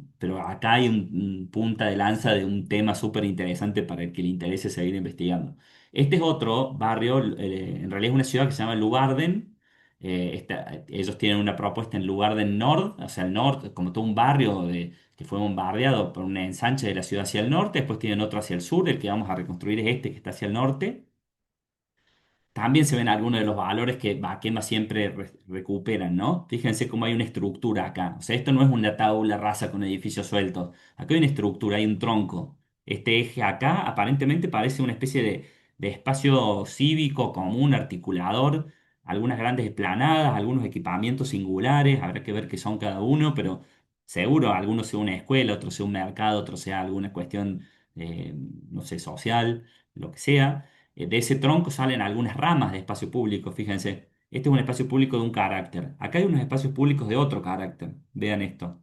S1: acá hay un punta de lanza de un tema súper interesante para el que le interese seguir investigando. Este es otro barrio, en realidad es una ciudad que se llama Lugarden. Ellos tienen una propuesta en Lugarden Nord, o sea, el norte, como todo un barrio que fue bombardeado por un ensanche de la ciudad hacia el norte. Después tienen otro hacia el sur, el que vamos a reconstruir es este que está hacia el norte. También se ven algunos de los valores que Bakema siempre recuperan, ¿no? Fíjense cómo hay una estructura acá. O sea, esto no es una tabla rasa con edificios sueltos. Acá hay una estructura, hay un tronco. Este eje acá aparentemente parece una especie de espacio cívico común, articulador, algunas grandes esplanadas, algunos equipamientos singulares, habrá que ver qué son cada uno, pero seguro algunos sea una escuela, otro sea un mercado, otro sea alguna cuestión, no sé, social, lo que sea. De ese tronco salen algunas ramas de espacio público, fíjense. Este es un espacio público de un carácter. Acá hay unos espacios públicos de otro carácter. Vean esto.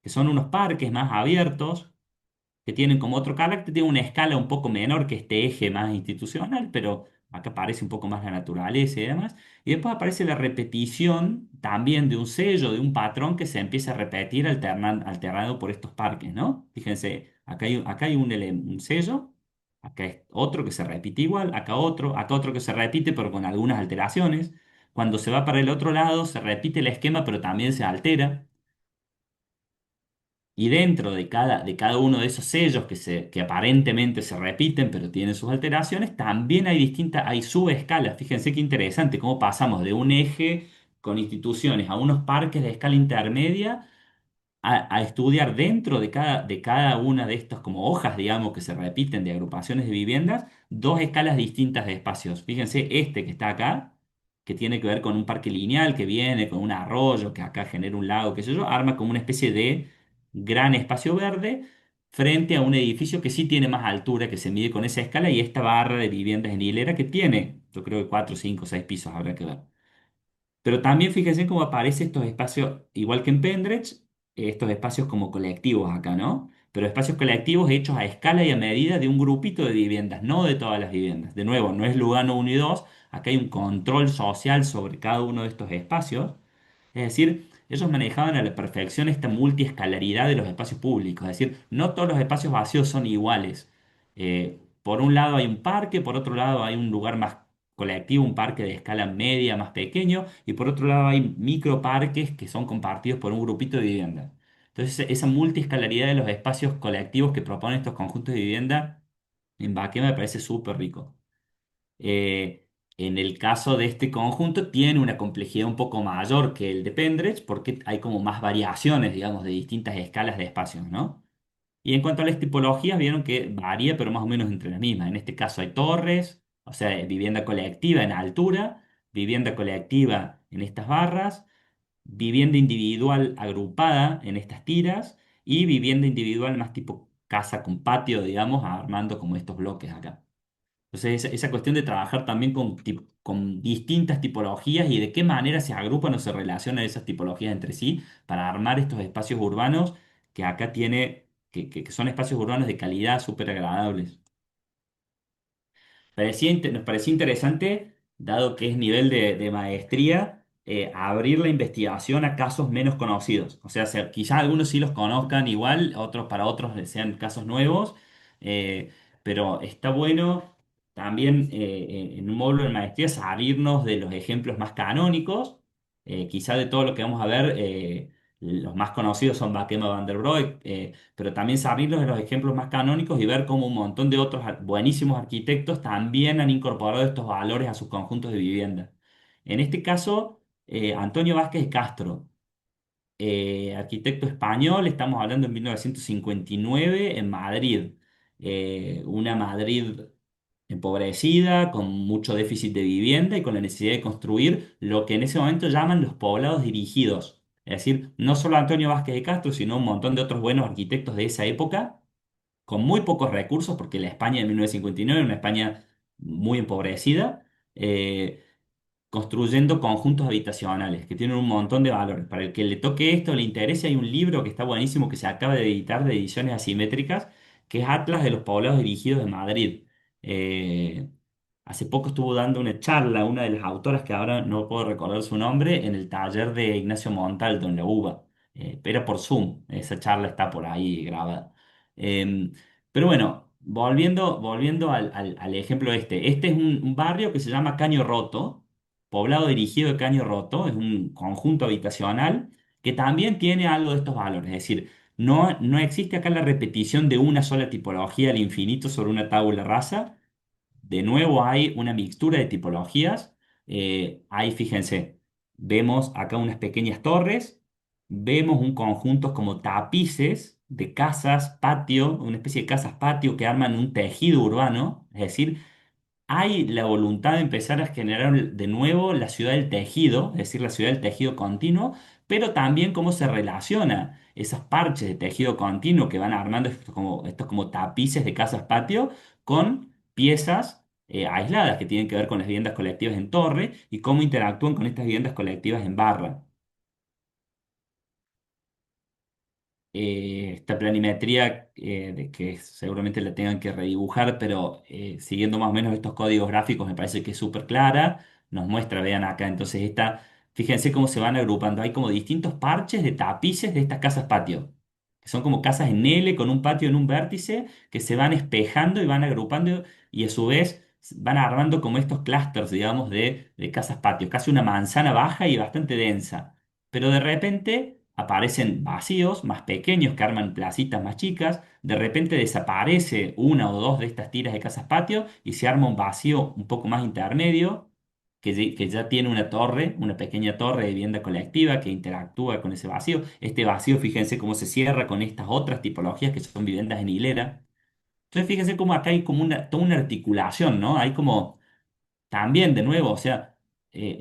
S1: Que son unos parques más abiertos, que tienen como otro carácter, tienen una escala un poco menor que este eje más institucional, pero acá aparece un poco más la naturaleza y demás. Y después aparece la repetición también de un sello, de un patrón que se empieza a repetir alternado por estos parques, ¿no? Fíjense, acá hay un sello, acá es otro que se repite igual, acá otro que se repite pero con algunas alteraciones. Cuando se va para el otro lado, se repite el esquema, pero también se altera. Y dentro de cada uno de esos sellos que aparentemente se repiten, pero tienen sus alteraciones, también hay subescalas. Fíjense qué interesante, cómo pasamos de un eje con instituciones a unos parques de escala intermedia a estudiar dentro de cada una de estas como hojas, digamos, que se repiten de agrupaciones de viviendas, dos escalas distintas de espacios. Fíjense, este que está acá, que tiene que ver con un parque lineal que viene con un arroyo que acá genera un lago, qué sé yo, arma como una especie de gran espacio verde frente a un edificio que sí tiene más altura, que se mide con esa escala, y esta barra de viviendas en hilera que tiene, yo creo que 4, 5, 6 pisos, habrá que ver. Pero también fíjense cómo aparecen estos espacios, igual que en Pendrech, estos espacios como colectivos acá, ¿no? Pero espacios colectivos hechos a escala y a medida de un grupito de viviendas, no de todas las viviendas. De nuevo, no es Lugano 1 y 2, acá hay un control social sobre cada uno de estos espacios. Es decir, ellos manejaban a la perfección esta multiescalaridad de los espacios públicos. Es decir, no todos los espacios vacíos son iguales. Por un lado hay un parque, por otro lado hay un lugar más colectivo, un parque de escala media más pequeño, y por otro lado hay microparques que son compartidos por un grupito de viviendas. Entonces, esa multiescalaridad de los espacios colectivos que proponen estos conjuntos de vivienda en Baquema me parece súper rico. Eh, en el caso de este conjunto tiene una complejidad un poco mayor que el de Pendrech porque hay como más variaciones, digamos, de distintas escalas de espacios, ¿no? Y en cuanto a las tipologías, vieron que varía, pero más o menos entre las mismas. En este caso hay torres, o sea, vivienda colectiva en altura, vivienda colectiva en estas barras, vivienda individual agrupada en estas tiras y vivienda individual más tipo casa con patio, digamos, armando como estos bloques acá. Entonces, esa cuestión de trabajar también con distintas tipologías y de qué manera se agrupan o se relacionan esas tipologías entre sí para armar estos espacios urbanos que acá tiene, que son espacios urbanos de calidad súper agradables. Nos parecía interesante, dado que es nivel de maestría, abrir la investigación a casos menos conocidos. O sea, quizás algunos sí los conozcan igual, otros para otros sean casos nuevos, eh, pero está bueno también en un módulo de maestría salirnos de los ejemplos más canónicos. Quizá de todo lo que vamos a ver, los más conocidos son Bakema van der Rohe, pero también salirnos de los ejemplos más canónicos y ver cómo un montón de otros buenísimos arquitectos también han incorporado estos valores a sus conjuntos de vivienda. En este caso, Antonio Vázquez de Castro, arquitecto español, estamos hablando en 1959 en Madrid. Una Madrid empobrecida, con mucho déficit de vivienda y con la necesidad de construir lo que en ese momento llaman los poblados dirigidos. Es decir, no solo Antonio Vázquez de Castro, sino un montón de otros buenos arquitectos de esa época, con muy pocos recursos, porque la España de 1959 era una España muy empobrecida. eh, Construyendo conjuntos habitacionales que tienen un montón de valores. Para el que le toque esto, le interese, hay un libro que está buenísimo que se acaba de editar de ediciones asimétricas, que es Atlas de los Poblados Dirigidos de Madrid. Eh, Hace poco estuvo dando una charla una de las autoras, que ahora no puedo recordar su nombre, en el taller de Ignacio Montalto en la UBA, pero por Zoom. Esa charla está por ahí grabada. Eh, pero bueno, volviendo al ejemplo este es un barrio que se llama Caño Roto, poblado dirigido de Caño Roto, es un conjunto habitacional que también tiene algo de estos valores, es decir, no existe acá la repetición de una sola tipología al infinito sobre una tabula rasa. De nuevo hay una mixtura de tipologías. Ahí fíjense, vemos acá unas pequeñas torres, vemos un conjunto como tapices de casas, patio, una especie de casas patio que arman un tejido urbano, es decir, hay la voluntad de empezar a generar de nuevo la ciudad del tejido, es decir, la ciudad del tejido continuo, pero también cómo se relaciona esos parches de tejido continuo que van armando estos como tapices de casas patio con piezas aisladas que tienen que ver con las viviendas colectivas en torre y cómo interactúan con estas viviendas colectivas en barra. Esta planimetría de que seguramente la tengan que redibujar, pero siguiendo más o menos estos códigos gráficos me parece que es súper clara. Nos muestra, vean acá, entonces fíjense cómo se van agrupando. Hay como distintos parches de tapices de estas casas patio, que son como casas en L con un patio en un vértice que se van espejando y van agrupando y a su vez van armando como estos clústeres, digamos, de casas patio, casi una manzana baja y bastante densa. Pero de repente aparecen vacíos más pequeños que arman placitas más chicas, de repente desaparece una o dos de estas tiras de casas patio y se arma un vacío un poco más intermedio, que ya tiene una torre, una pequeña torre de vivienda colectiva que interactúa con ese vacío. Este vacío, fíjense cómo se cierra con estas otras tipologías que son viviendas en hilera. Entonces, fíjense cómo acá hay como toda una articulación, ¿no? Hay como también, de nuevo, o sea,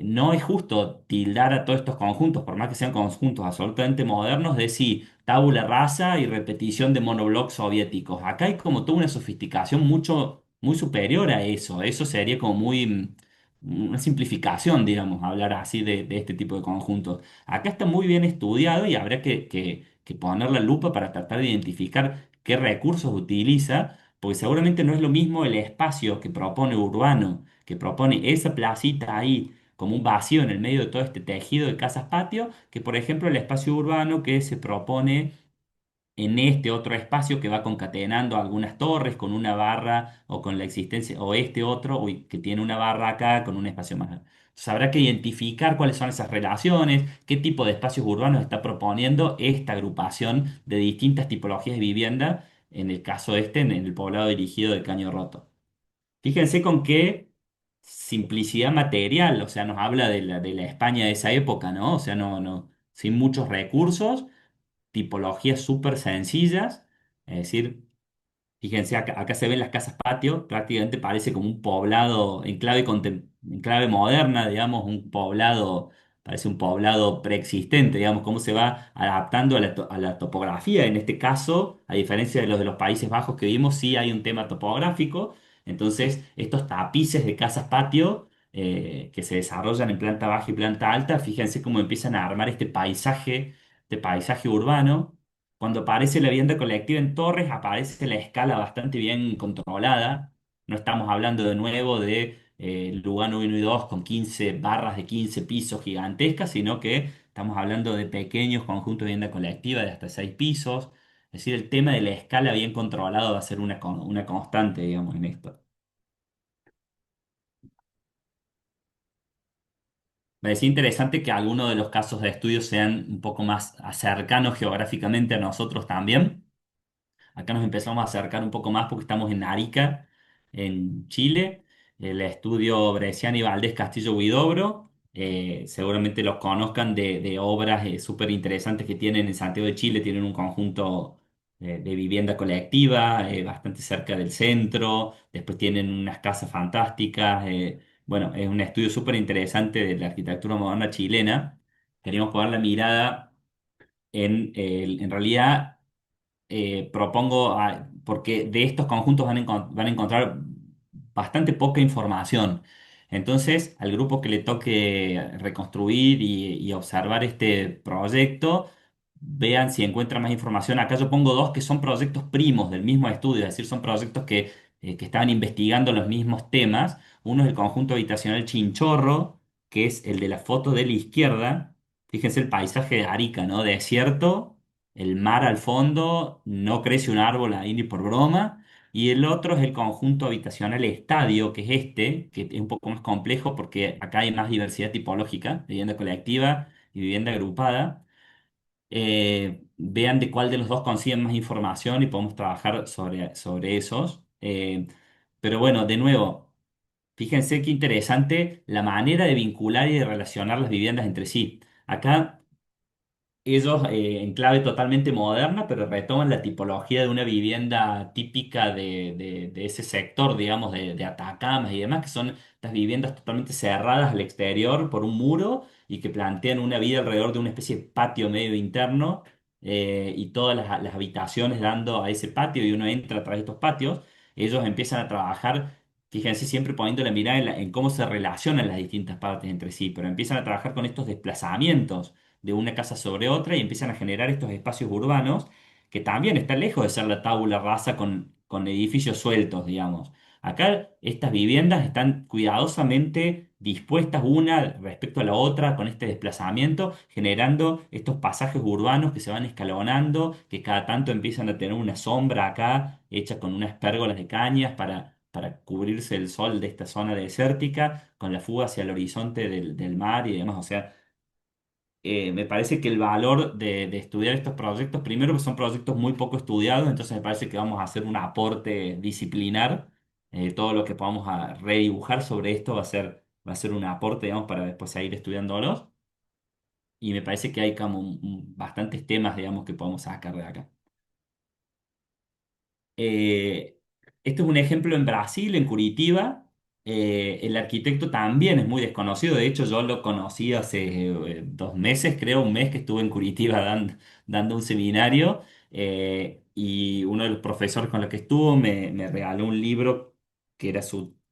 S1: no es justo tildar a todos estos conjuntos, por más que sean conjuntos absolutamente modernos, de sí, tabula rasa y repetición de monoblocks soviéticos. Acá hay como toda una sofisticación mucho, muy superior a eso. Eso sería como muy, una simplificación, digamos, hablar así de este tipo de conjuntos. Acá está muy bien estudiado y habrá que poner la lupa para tratar de identificar qué recursos utiliza, porque seguramente no es lo mismo el espacio que propone Urbano, que propone esa placita ahí como un vacío en el medio de todo este tejido de casas patio, que por ejemplo el espacio urbano que se propone en este otro espacio que va concatenando algunas torres con una barra o con la existencia, o este otro que tiene una barra acá con un espacio más. Entonces habrá que identificar cuáles son esas relaciones, qué tipo de espacios urbanos está proponiendo esta agrupación de distintas tipologías de vivienda, en el caso este, en el poblado dirigido de Caño Roto. Fíjense con qué simplicidad material, o sea, nos habla de la España de esa época, ¿no? O sea, sin muchos recursos, tipologías súper sencillas, es decir, fíjense, acá se ven las casas patio, prácticamente parece como un poblado en clave moderna, digamos, un poblado, parece un poblado preexistente, digamos, cómo se va adaptando a a la topografía. En este caso, a diferencia de los de los Países Bajos que vimos, sí hay un tema topográfico. Entonces, estos tapices de casas patio que se desarrollan en planta baja y planta alta, fíjense cómo empiezan a armar este paisaje urbano. Cuando aparece la vivienda colectiva en Torres, aparece la escala bastante bien controlada. No estamos hablando de nuevo de Lugano 1 y 2 con 15 barras de 15 pisos gigantescas, sino que estamos hablando de pequeños conjuntos de vivienda colectiva de hasta 6 pisos. Es decir, el tema de la escala bien controlado va a ser una constante, digamos, en esto. Me parecía interesante que algunos de los casos de estudio sean un poco más cercanos geográficamente a nosotros también. Acá nos empezamos a acercar un poco más porque estamos en Arica, en Chile. El estudio Bresciani y Valdés Castillo Huidobro. Seguramente los conozcan de obras súper interesantes que tienen en Santiago de Chile. Tienen un conjunto de vivienda colectiva bastante cerca del centro. Después tienen unas casas fantásticas. Bueno, es un estudio súper interesante de la arquitectura moderna chilena. Queríamos poner la mirada en realidad propongo, porque de estos conjuntos van a encontrar bastante poca información. Entonces, al grupo que le toque reconstruir y observar este proyecto, vean si encuentran más información. Acá yo pongo dos que son proyectos primos del mismo estudio, es decir, son proyectos que estaban investigando los mismos temas. Uno es el conjunto habitacional Chinchorro, que es el de la foto de la izquierda. Fíjense el paisaje de Arica, ¿no? Desierto, el mar al fondo, no crece un árbol ahí ni por broma. Y el otro es el conjunto habitacional estadio, que es este, que es un poco más complejo porque acá hay más diversidad tipológica, vivienda colectiva y vivienda agrupada. Vean de cuál de los dos consiguen más información y podemos trabajar sobre esos. Pero bueno, de nuevo, fíjense qué interesante la manera de vincular y de relacionar las viviendas entre sí. Acá ellos en clave totalmente moderna, pero retoman la tipología de una vivienda típica de ese sector, digamos, de Atacama y demás, que son estas viviendas totalmente cerradas al exterior por un muro y que plantean una vida alrededor de una especie de patio medio interno y todas las habitaciones dando a ese patio y uno entra a través de estos patios. Ellos empiezan a trabajar, fíjense, siempre poniendo la mirada en cómo se relacionan las distintas partes entre sí, pero empiezan a trabajar con estos desplazamientos de una casa sobre otra y empiezan a generar estos espacios urbanos que también están lejos de ser la tabula rasa con edificios sueltos, digamos. Acá estas viviendas están cuidadosamente dispuestas una respecto a la otra con este desplazamiento, generando estos pasajes urbanos que se van escalonando, que cada tanto empiezan a tener una sombra acá hecha con unas pérgolas de cañas para cubrirse el sol de esta zona desértica, con la fuga hacia el horizonte del mar y demás. O sea, me parece que el valor de estudiar estos proyectos, primero que son proyectos muy poco estudiados, entonces me parece que vamos a hacer un aporte disciplinar. Todo lo que podamos redibujar sobre esto va a ser un aporte, digamos, para después seguir estudiándolos. Y me parece que hay como bastantes temas, digamos, que podemos sacar de acá. Eh, Esto es un ejemplo en Brasil, en Curitiba. El arquitecto también es muy desconocido. De hecho, yo lo conocí hace 2 meses, creo, un mes que estuve en Curitiba dando un seminario. Y uno de los profesores con los que estuvo me regaló un libro que era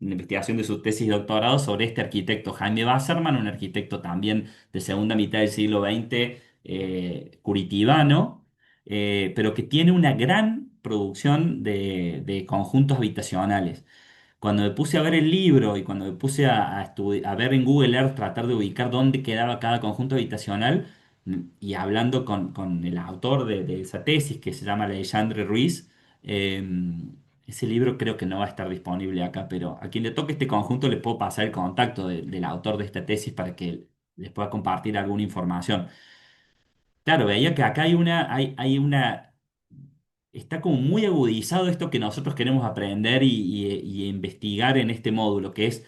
S1: una investigación de su tesis de doctorado sobre este arquitecto, Jaime Wasserman, un arquitecto también de segunda mitad del siglo XX, curitibano, pero que tiene una gran producción de conjuntos habitacionales. Cuando me puse a ver el libro y cuando me puse a ver en Google Earth, tratar de ubicar dónde quedaba cada conjunto habitacional, y hablando con el autor de esa tesis, que se llama Alexandre Ruiz, eh, ese libro creo que no va a estar disponible acá, pero a quien le toque este conjunto le puedo pasar el contacto del autor de esta tesis para que les pueda compartir alguna información. Claro, veía que acá hay una, está como muy agudizado esto que nosotros queremos aprender y investigar en este módulo, que es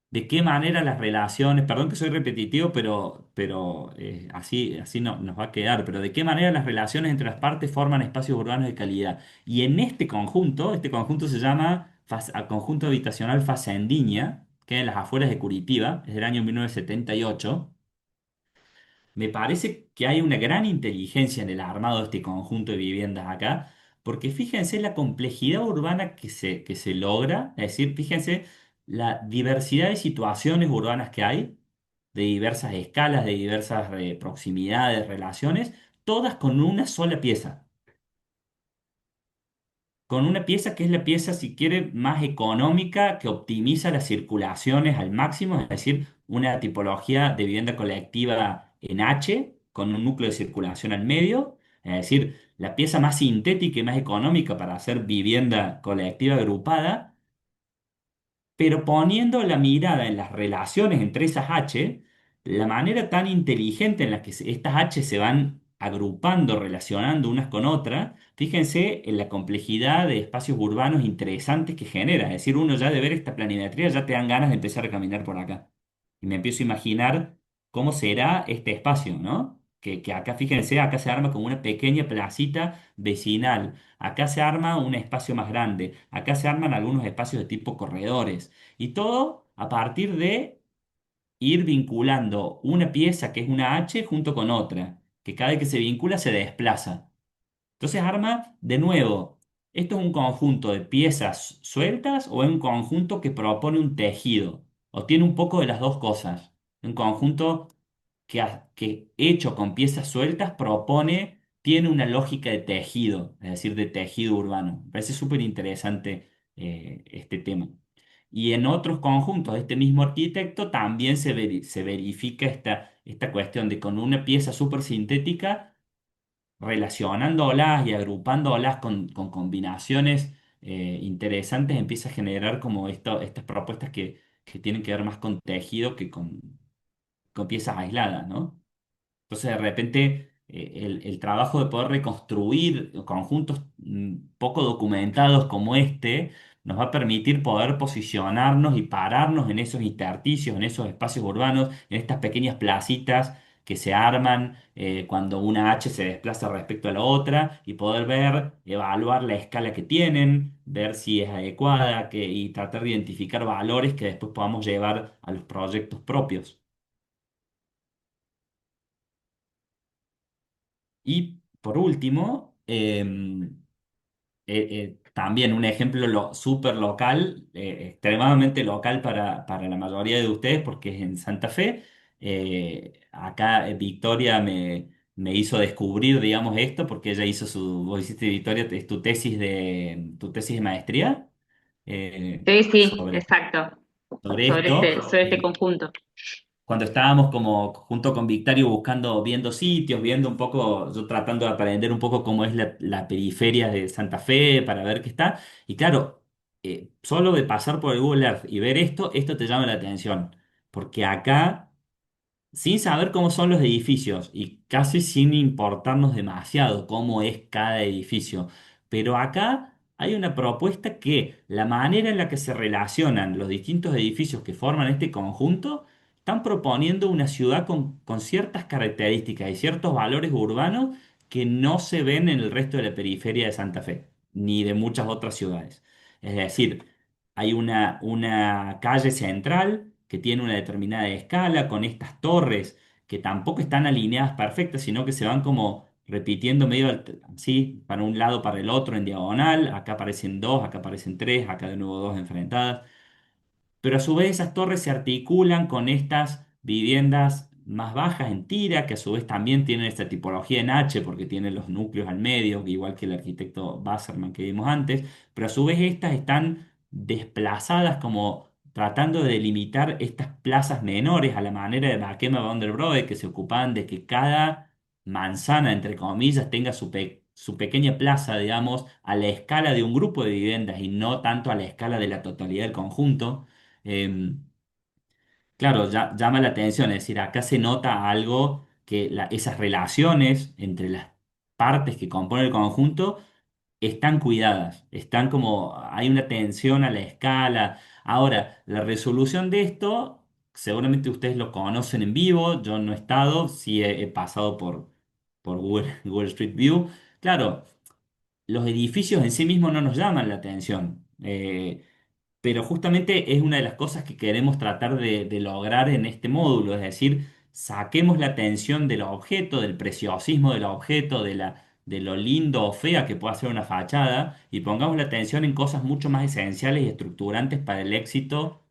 S1: de qué manera las relaciones, perdón que soy repetitivo, pero así no, nos va a quedar, pero de qué manera las relaciones entre las partes forman espacios urbanos de calidad. Y en este conjunto se llama Conjunto Habitacional Facendiña, que es en las afueras de Curitiba, es del año 1978. Me parece que hay una gran inteligencia en el armado de este conjunto de viviendas acá, porque fíjense la complejidad urbana que se logra, es decir, fíjense la diversidad de situaciones urbanas que hay, de diversas escalas, de diversas proximidades, relaciones, todas con una sola pieza, con una pieza que es la pieza, si quiere, más económica, que optimiza las circulaciones al máximo, es decir, una tipología de vivienda colectiva en H, con un núcleo de circulación al medio, es decir, la pieza más sintética y más económica para hacer vivienda colectiva agrupada, pero poniendo la mirada en las relaciones entre esas H, la manera tan inteligente en la que estas H se van agrupando, relacionando unas con otras, fíjense en la complejidad de espacios urbanos interesantes que genera. Es decir, uno ya de ver esta planimetría ya te dan ganas de empezar a caminar por acá. Y me empiezo a imaginar cómo será este espacio, ¿no? Que acá, fíjense, acá se arma como una pequeña placita vecinal. Acá se arma un espacio más grande, acá se arman algunos espacios de tipo corredores y todo a partir de ir vinculando una pieza que es una H junto con otra, que cada vez que se vincula se desplaza. Entonces arma de nuevo, ¿esto es un conjunto de piezas sueltas o es un conjunto que propone un tejido? ¿O tiene un poco de las dos cosas? Un conjunto que hecho con piezas sueltas tiene una lógica de tejido, es decir, de tejido urbano. Me parece súper interesante este tema. Y en otros conjuntos de este mismo arquitecto también se verifica esta cuestión de con una pieza súper sintética relacionándolas y agrupándolas con combinaciones interesantes, empieza a generar como estas propuestas que tienen que ver más con tejido que con piezas aisladas, ¿no? Entonces, de repente, el trabajo de poder reconstruir conjuntos poco documentados como este nos va a permitir poder posicionarnos y pararnos en esos intersticios, en esos espacios urbanos, en estas pequeñas placitas que se arman cuando una H se desplaza respecto a la otra y poder ver, evaluar la escala que tienen, ver si es adecuada y tratar de identificar valores que después podamos llevar a los proyectos propios. Y por último, también un ejemplo súper local, extremadamente local para la mayoría de ustedes, porque es en Santa Fe. Acá Victoria me hizo descubrir, digamos, esto, porque ella hizo vos hiciste, Victoria, es tu tesis de maestría
S2: Sí, sí,
S1: sobre,
S2: exacto,
S1: sobre esto.
S2: sobre este conjunto.
S1: Cuando estábamos como junto con Victorio viendo sitios, viendo un poco, yo tratando de aprender un poco cómo es la periferia de Santa Fe para ver qué está. Y claro, solo de pasar por el Google Earth y ver esto te llama la atención. Porque acá, sin saber cómo son los edificios y casi sin importarnos demasiado cómo es cada edificio, pero acá hay una propuesta que la manera en la que se relacionan los distintos edificios que forman este conjunto están proponiendo una ciudad con ciertas características y ciertos valores urbanos que no se ven en el resto de la periferia de Santa Fe, ni de muchas otras ciudades. Es decir, hay una calle central que tiene una determinada escala con estas torres que tampoco están alineadas perfectas, sino que se van como repitiendo medio así, para un lado, para el otro en diagonal. Acá aparecen dos, acá aparecen tres, acá de nuevo dos enfrentadas. Pero a su vez esas torres se articulan con estas viviendas más bajas en tira, que a su vez también tienen esta tipología en H, porque tienen los núcleos al medio, igual que el arquitecto Basserman que vimos antes, pero a su vez estas están desplazadas como tratando de delimitar estas plazas menores a la manera de Makema van der Brohe, que se ocupaban de que cada manzana, entre comillas, tenga su pequeña plaza, digamos, a la escala de un grupo de viviendas y no tanto a la escala de la totalidad del conjunto. Em, claro, llama la atención, es decir, acá se nota algo que esas relaciones entre las partes que componen el conjunto están cuidadas, están como, hay una atención a la escala. Ahora, la resolución de esto, seguramente ustedes lo conocen en vivo, yo no he estado, sí he pasado por Google, Google Street View. Claro, los edificios en sí mismos no nos llaman la atención. Pero justamente es una de las cosas que queremos tratar de lograr en este módulo, es decir, saquemos la atención del objeto, del preciosismo del objeto, de lo lindo o fea que pueda ser una fachada, y pongamos la atención en cosas mucho más esenciales y estructurantes para el éxito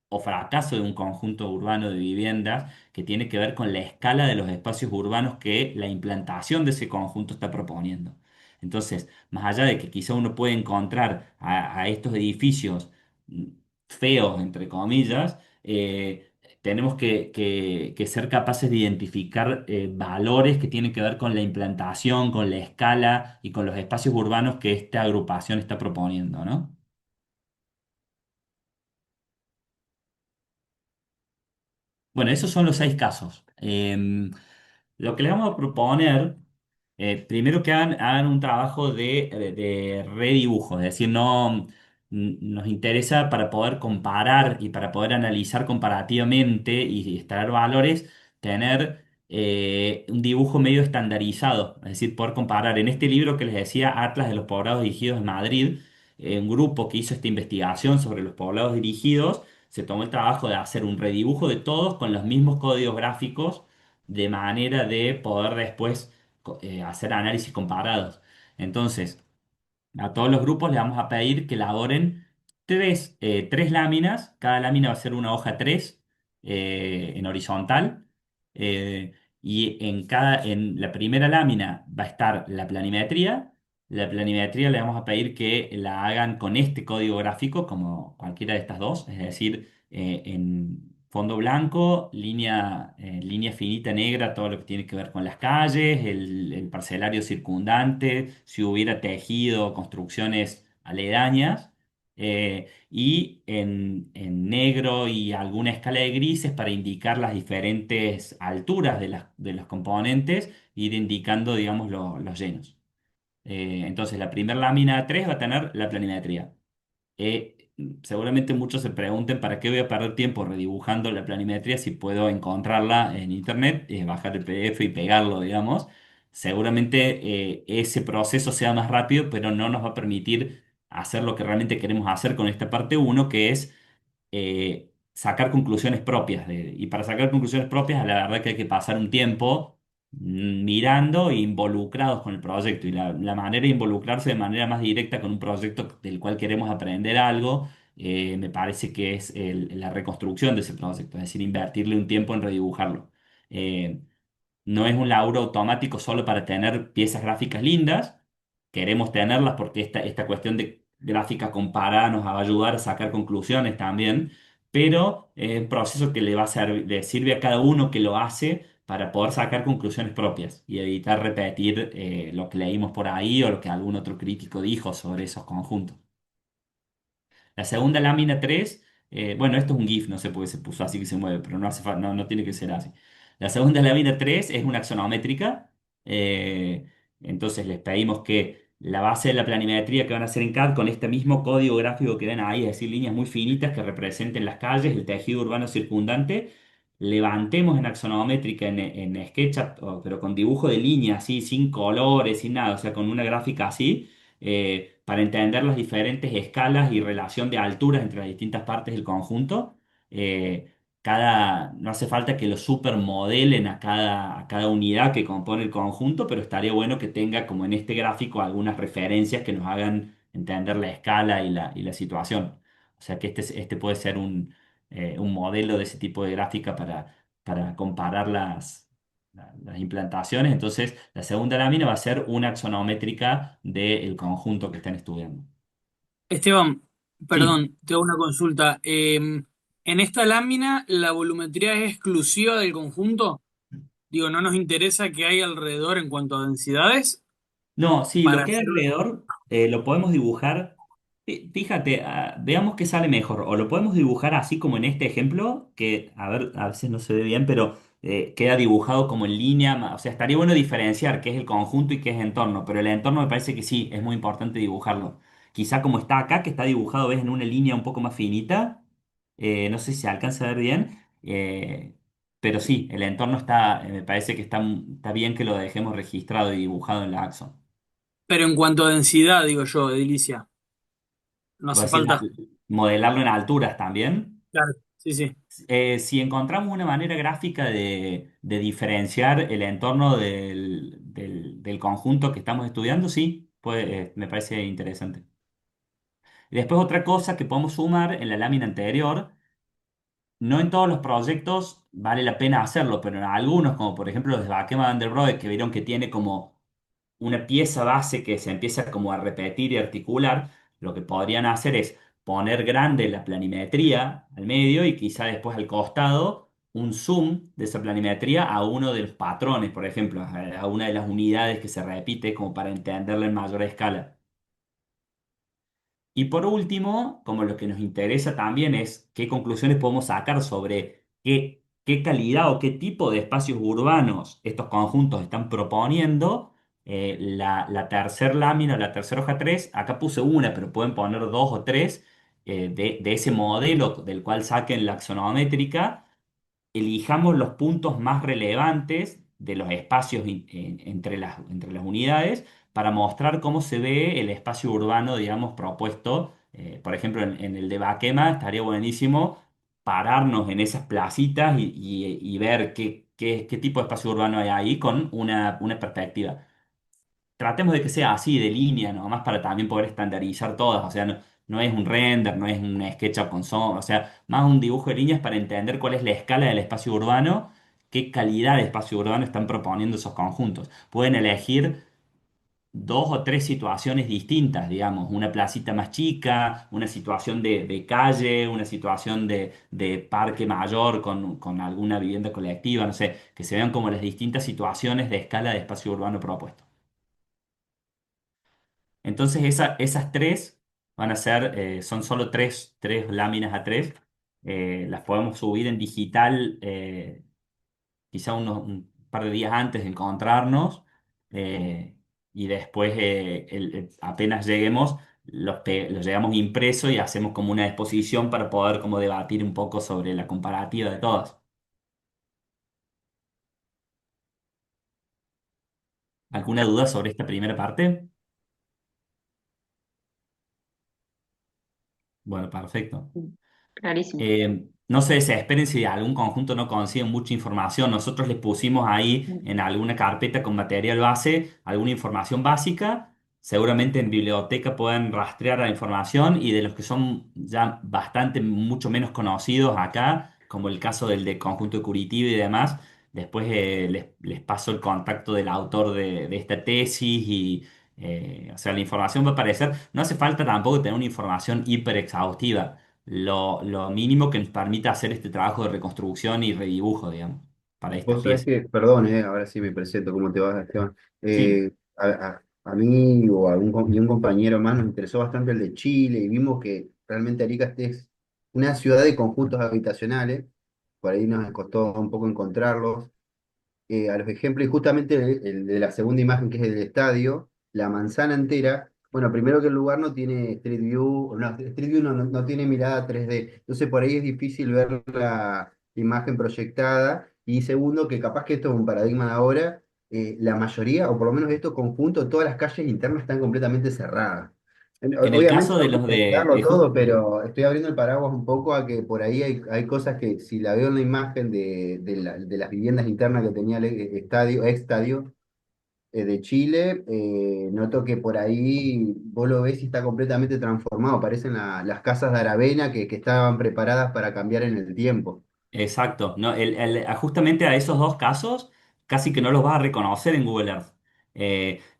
S1: o fracaso de un conjunto urbano de viviendas que tiene que ver con la escala de los espacios urbanos que la implantación de ese conjunto está proponiendo. Entonces, más allá de que quizá uno puede encontrar a estos edificios mm, feos, entre comillas, tenemos que ser capaces de identificar valores que tienen que ver con la implantación, con la escala y con los espacios urbanos que esta agrupación está proponiendo, ¿no? Bueno, esos son los 6 casos. Lo que les vamos a proponer, primero que hagan un trabajo de redibujo, es decir, no nos interesa para poder comparar y para poder analizar comparativamente y extraer valores, tener un dibujo medio estandarizado, es decir, poder comparar. En este libro que les decía, Atlas de los Poblados Dirigidos en Madrid, un grupo que hizo esta investigación sobre los poblados dirigidos se tomó el trabajo de hacer un redibujo de todos con los mismos códigos gráficos, de manera de poder después hacer análisis comparados. Entonces, a todos los grupos les vamos a pedir que elaboren tres láminas. Cada lámina va a ser una hoja 3 en horizontal. eh, y en la primera lámina va a estar la planimetría. La planimetría le vamos a pedir que la hagan con este código gráfico, como cualquiera de estas dos, es decir, en fondo blanco, línea finita negra, todo lo que tiene que ver con las calles, el parcelario circundante, si hubiera tejido, construcciones aledañas, y en negro y alguna escala de grises para indicar las diferentes alturas de los componentes, ir indicando, digamos, los llenos. Entonces, la primera lámina 3 va a tener la planimetría. Seguramente muchos se pregunten para qué voy a perder tiempo redibujando la planimetría si puedo encontrarla en internet, bajar el PDF y pegarlo, digamos. Seguramente ese proceso sea más rápido, pero no nos va a permitir hacer lo que realmente queremos hacer con esta parte uno, que es sacar conclusiones propias. Y para sacar conclusiones propias, la verdad que hay que pasar un tiempo mirando e involucrados con el proyecto. Y la manera de involucrarse de manera más directa con un proyecto del cual queremos aprender algo, me parece que es la reconstrucción de ese proyecto, es decir, invertirle un tiempo en redibujarlo. Eh, no es un laburo automático solo para tener piezas gráficas lindas. Queremos tenerlas porque esta cuestión de gráfica comparada nos va a ayudar a sacar conclusiones también, pero es un proceso que le va a servir, le sirve a cada uno que lo hace para poder sacar conclusiones propias y evitar repetir lo que leímos por ahí o lo que algún otro crítico dijo sobre esos conjuntos. La segunda lámina 3, bueno, esto es un GIF, no sé por qué se puso así que se mueve, pero no hace no, no tiene que ser así. La segunda lámina 3 es una axonométrica, entonces les pedimos que la base de la planimetría que van a hacer en CAD con este mismo código gráfico que ven ahí, es decir, líneas muy finitas que representen las calles, el tejido urbano circundante, levantemos en axonométrica, en SketchUp, pero con dibujo de líneas, así, sin colores, sin nada, o sea, con una gráfica así, para entender las diferentes escalas y relación de alturas entre las distintas partes del conjunto. Eh, no hace falta que lo supermodelen a cada unidad que compone el conjunto, pero estaría bueno que tenga, como en este gráfico, algunas referencias que nos hagan entender la escala y la situación. O sea que este puede ser un modelo de ese tipo de gráfica para comparar las implantaciones. Entonces, la segunda lámina va a ser una axonométrica del conjunto que están estudiando.
S3: Esteban,
S1: Sí.
S3: perdón, te hago una consulta. En esta lámina, ¿la volumetría es exclusiva del conjunto? Digo, ¿no nos interesa qué hay alrededor en cuanto a densidades
S1: No, sí, lo
S3: para
S1: que hay
S3: hacer?
S1: alrededor lo podemos dibujar. Fíjate, veamos qué sale mejor. O lo podemos dibujar así como en este ejemplo, que a ver, a veces no se ve bien, pero queda dibujado como en línea. O sea, estaría bueno diferenciar qué es el conjunto y qué es entorno, pero el entorno me parece que sí, es muy importante dibujarlo. Quizá como está acá, que está dibujado, ves, en una línea un poco más finita. No sé si se alcanza a ver bien. Pero sí, el entorno está, me parece que está bien que lo dejemos registrado y dibujado en la Axon.
S3: Pero en cuanto a densidad, digo yo, edilicia, no
S1: Voy a
S3: hace
S1: decir,
S3: falta.
S1: modelarlo en alturas también.
S3: Claro, sí, sí.
S1: Si encontramos una manera gráfica de diferenciar el entorno del conjunto que estamos estudiando, sí, pues, me parece interesante. Y después otra cosa que podemos sumar en la lámina anterior, no en todos los proyectos vale la pena hacerlo, pero en algunos, como por ejemplo los de Bakema Van der Rohe, que vieron que tiene como una pieza base que se empieza como a repetir y articular, lo que podrían hacer es poner grande la planimetría al medio y quizá después al costado un zoom de esa planimetría a uno de los patrones, por ejemplo, a una de las unidades que se repite como para entenderla en mayor escala. Y por último, como lo que nos interesa también es qué conclusiones podemos sacar sobre qué calidad o qué tipo de espacios urbanos estos conjuntos están proponiendo. La tercer lámina, la tercera hoja 3 acá puse una, pero pueden poner dos o tres de ese modelo del cual saquen la axonométrica, elijamos los puntos más relevantes de los espacios entre las unidades para mostrar cómo se ve el espacio urbano, digamos, propuesto. Por ejemplo, en el de Baquema estaría buenísimo pararnos en esas placitas y ver qué tipo de espacio urbano hay ahí con una perspectiva. Tratemos de que sea así, de línea, nomás para también poder estandarizar todas. O sea, no es un render, no es un SketchUp con sombra, o sea, más un dibujo de líneas para entender cuál es la escala del espacio urbano, qué calidad de espacio urbano están proponiendo esos conjuntos. Pueden elegir dos o tres situaciones distintas, digamos, una placita más chica, una situación de calle, una situación de parque mayor con alguna vivienda colectiva, no sé, que se vean como las distintas situaciones de escala de espacio urbano propuesto. Entonces esas tres van a ser, son solo tres láminas a tres. Las podemos subir en digital quizá un par de días antes de encontrarnos y después apenas lleguemos los llevamos impreso y hacemos como una exposición para poder como debatir un poco sobre la comparativa de todas. ¿Alguna duda sobre esta primera parte? Bueno, perfecto.
S2: Clarísimo.
S1: No se desesperen si de algún conjunto no consiguen mucha información. Nosotros les pusimos ahí en alguna carpeta con material base alguna información básica. Seguramente en biblioteca pueden rastrear la información y de los que son ya bastante, mucho menos conocidos acá, como el caso del de conjunto de Curitiba y demás. Después les paso el contacto del autor de esta tesis y, o sea, la información va a aparecer. No hace falta tampoco tener una información hiper exhaustiva, lo mínimo que nos permita hacer este trabajo de reconstrucción y redibujo, digamos, para estas
S4: Vos sabés
S1: piezas.
S4: que, perdón, ahora sí me presento, ¿cómo te vas, Esteban?
S1: Sí,
S4: A mí o y un compañero más nos interesó bastante el de Chile y vimos que realmente Arica es una ciudad de conjuntos habitacionales, por ahí nos costó un poco encontrarlos. A los ejemplos, y justamente el de la segunda imagen, que es el del estadio, la manzana entera. Bueno, primero que el lugar no tiene Street View, no, Street View no tiene mirada 3D, entonces por ahí es difícil ver la imagen proyectada. Y segundo, que capaz que esto es un paradigma de ahora, la mayoría, o por lo menos estos conjuntos, todas las calles internas están completamente cerradas.
S1: En el
S4: Obviamente
S1: caso
S4: no
S1: de
S4: hay
S1: los
S4: que criticarlo
S1: justo,
S4: todo, pero estoy abriendo el paraguas un poco a que por ahí hay cosas que si la veo en la imagen de las viviendas internas que tenía el estadio, estadio de Chile, noto que por ahí vos lo ves y está completamente transformado. Parecen las casas de Aravena que estaban preparadas para cambiar en el tiempo.
S1: exacto, no, justamente a esos dos casos casi que no los vas a reconocer en Google Earth.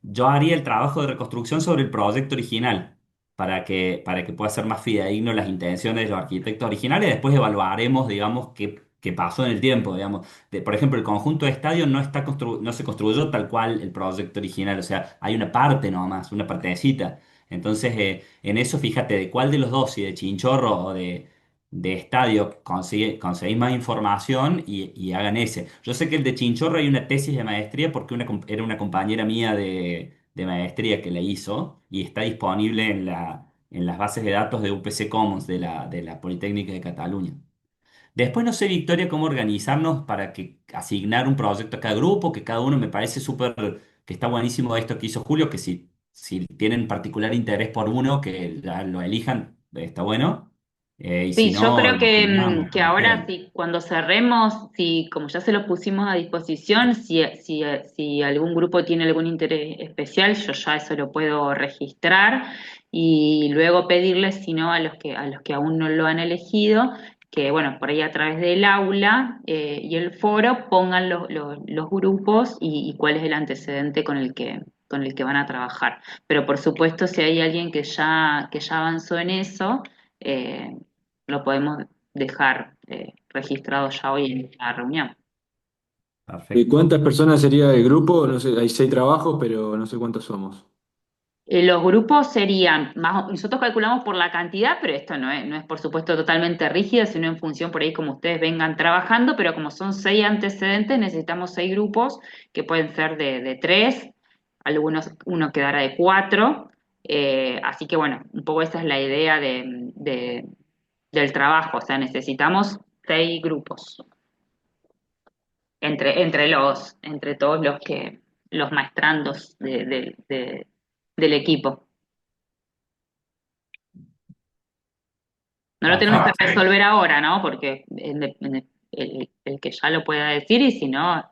S1: Yo haría el trabajo de reconstrucción sobre el proyecto original para que pueda ser más fidedigno las intenciones de los arquitectos originales. Después evaluaremos, digamos, qué pasó en el tiempo, digamos. Por ejemplo, el conjunto de estadio no se construyó tal cual el proyecto original, o sea, hay una parte nomás, una partecita. Entonces, en eso fíjate de cuál de los dos, si de Chinchorro o de estadio conseguís más información y hagan ese. Yo sé que el de Chinchorro hay una tesis de maestría porque era una compañera mía de maestría que la hizo y está disponible en las bases de datos de UPC Commons de la Politécnica de Cataluña. Después no sé, Victoria, cómo organizarnos para que asignar un proyecto a cada grupo, que cada uno me parece súper, que está buenísimo esto que hizo Julio, que si tienen particular interés por uno, que lo elijan, está bueno. Y si
S2: Sí, yo
S1: no,
S2: creo
S1: lo asignamos,
S2: que
S1: como
S2: ahora
S1: quieran.
S2: sí, cuando cerremos, si como ya se lo pusimos a disposición, si algún grupo tiene algún interés especial, yo ya eso lo puedo registrar y luego pedirles, si no, a los que aún no lo han elegido, que bueno, por ahí a través del aula y el foro pongan los grupos y cuál es el antecedente con el que van a trabajar. Pero por supuesto, si hay alguien que ya avanzó en eso, eh, lo podemos dejar registrado ya hoy en la reunión.
S5: ¿Y
S1: Perfecto.
S5: cuántas personas sería el grupo? No sé, hay 6 trabajos, pero no sé cuántos somos.
S2: Los grupos serían, nosotros calculamos por la cantidad, pero esto no es por supuesto totalmente rígido, sino en función por ahí como ustedes vengan trabajando, pero como son 6 antecedentes, necesitamos 6 grupos que pueden ser de 3, algunos, uno quedará de 4, así que bueno, un poco esa es la idea del trabajo, o sea, necesitamos 6 grupos. Entre todos los maestrandos del equipo. No lo tenemos que
S1: Perfecto.
S2: resolver ahora, ¿no? Porque el que ya lo pueda decir y si no,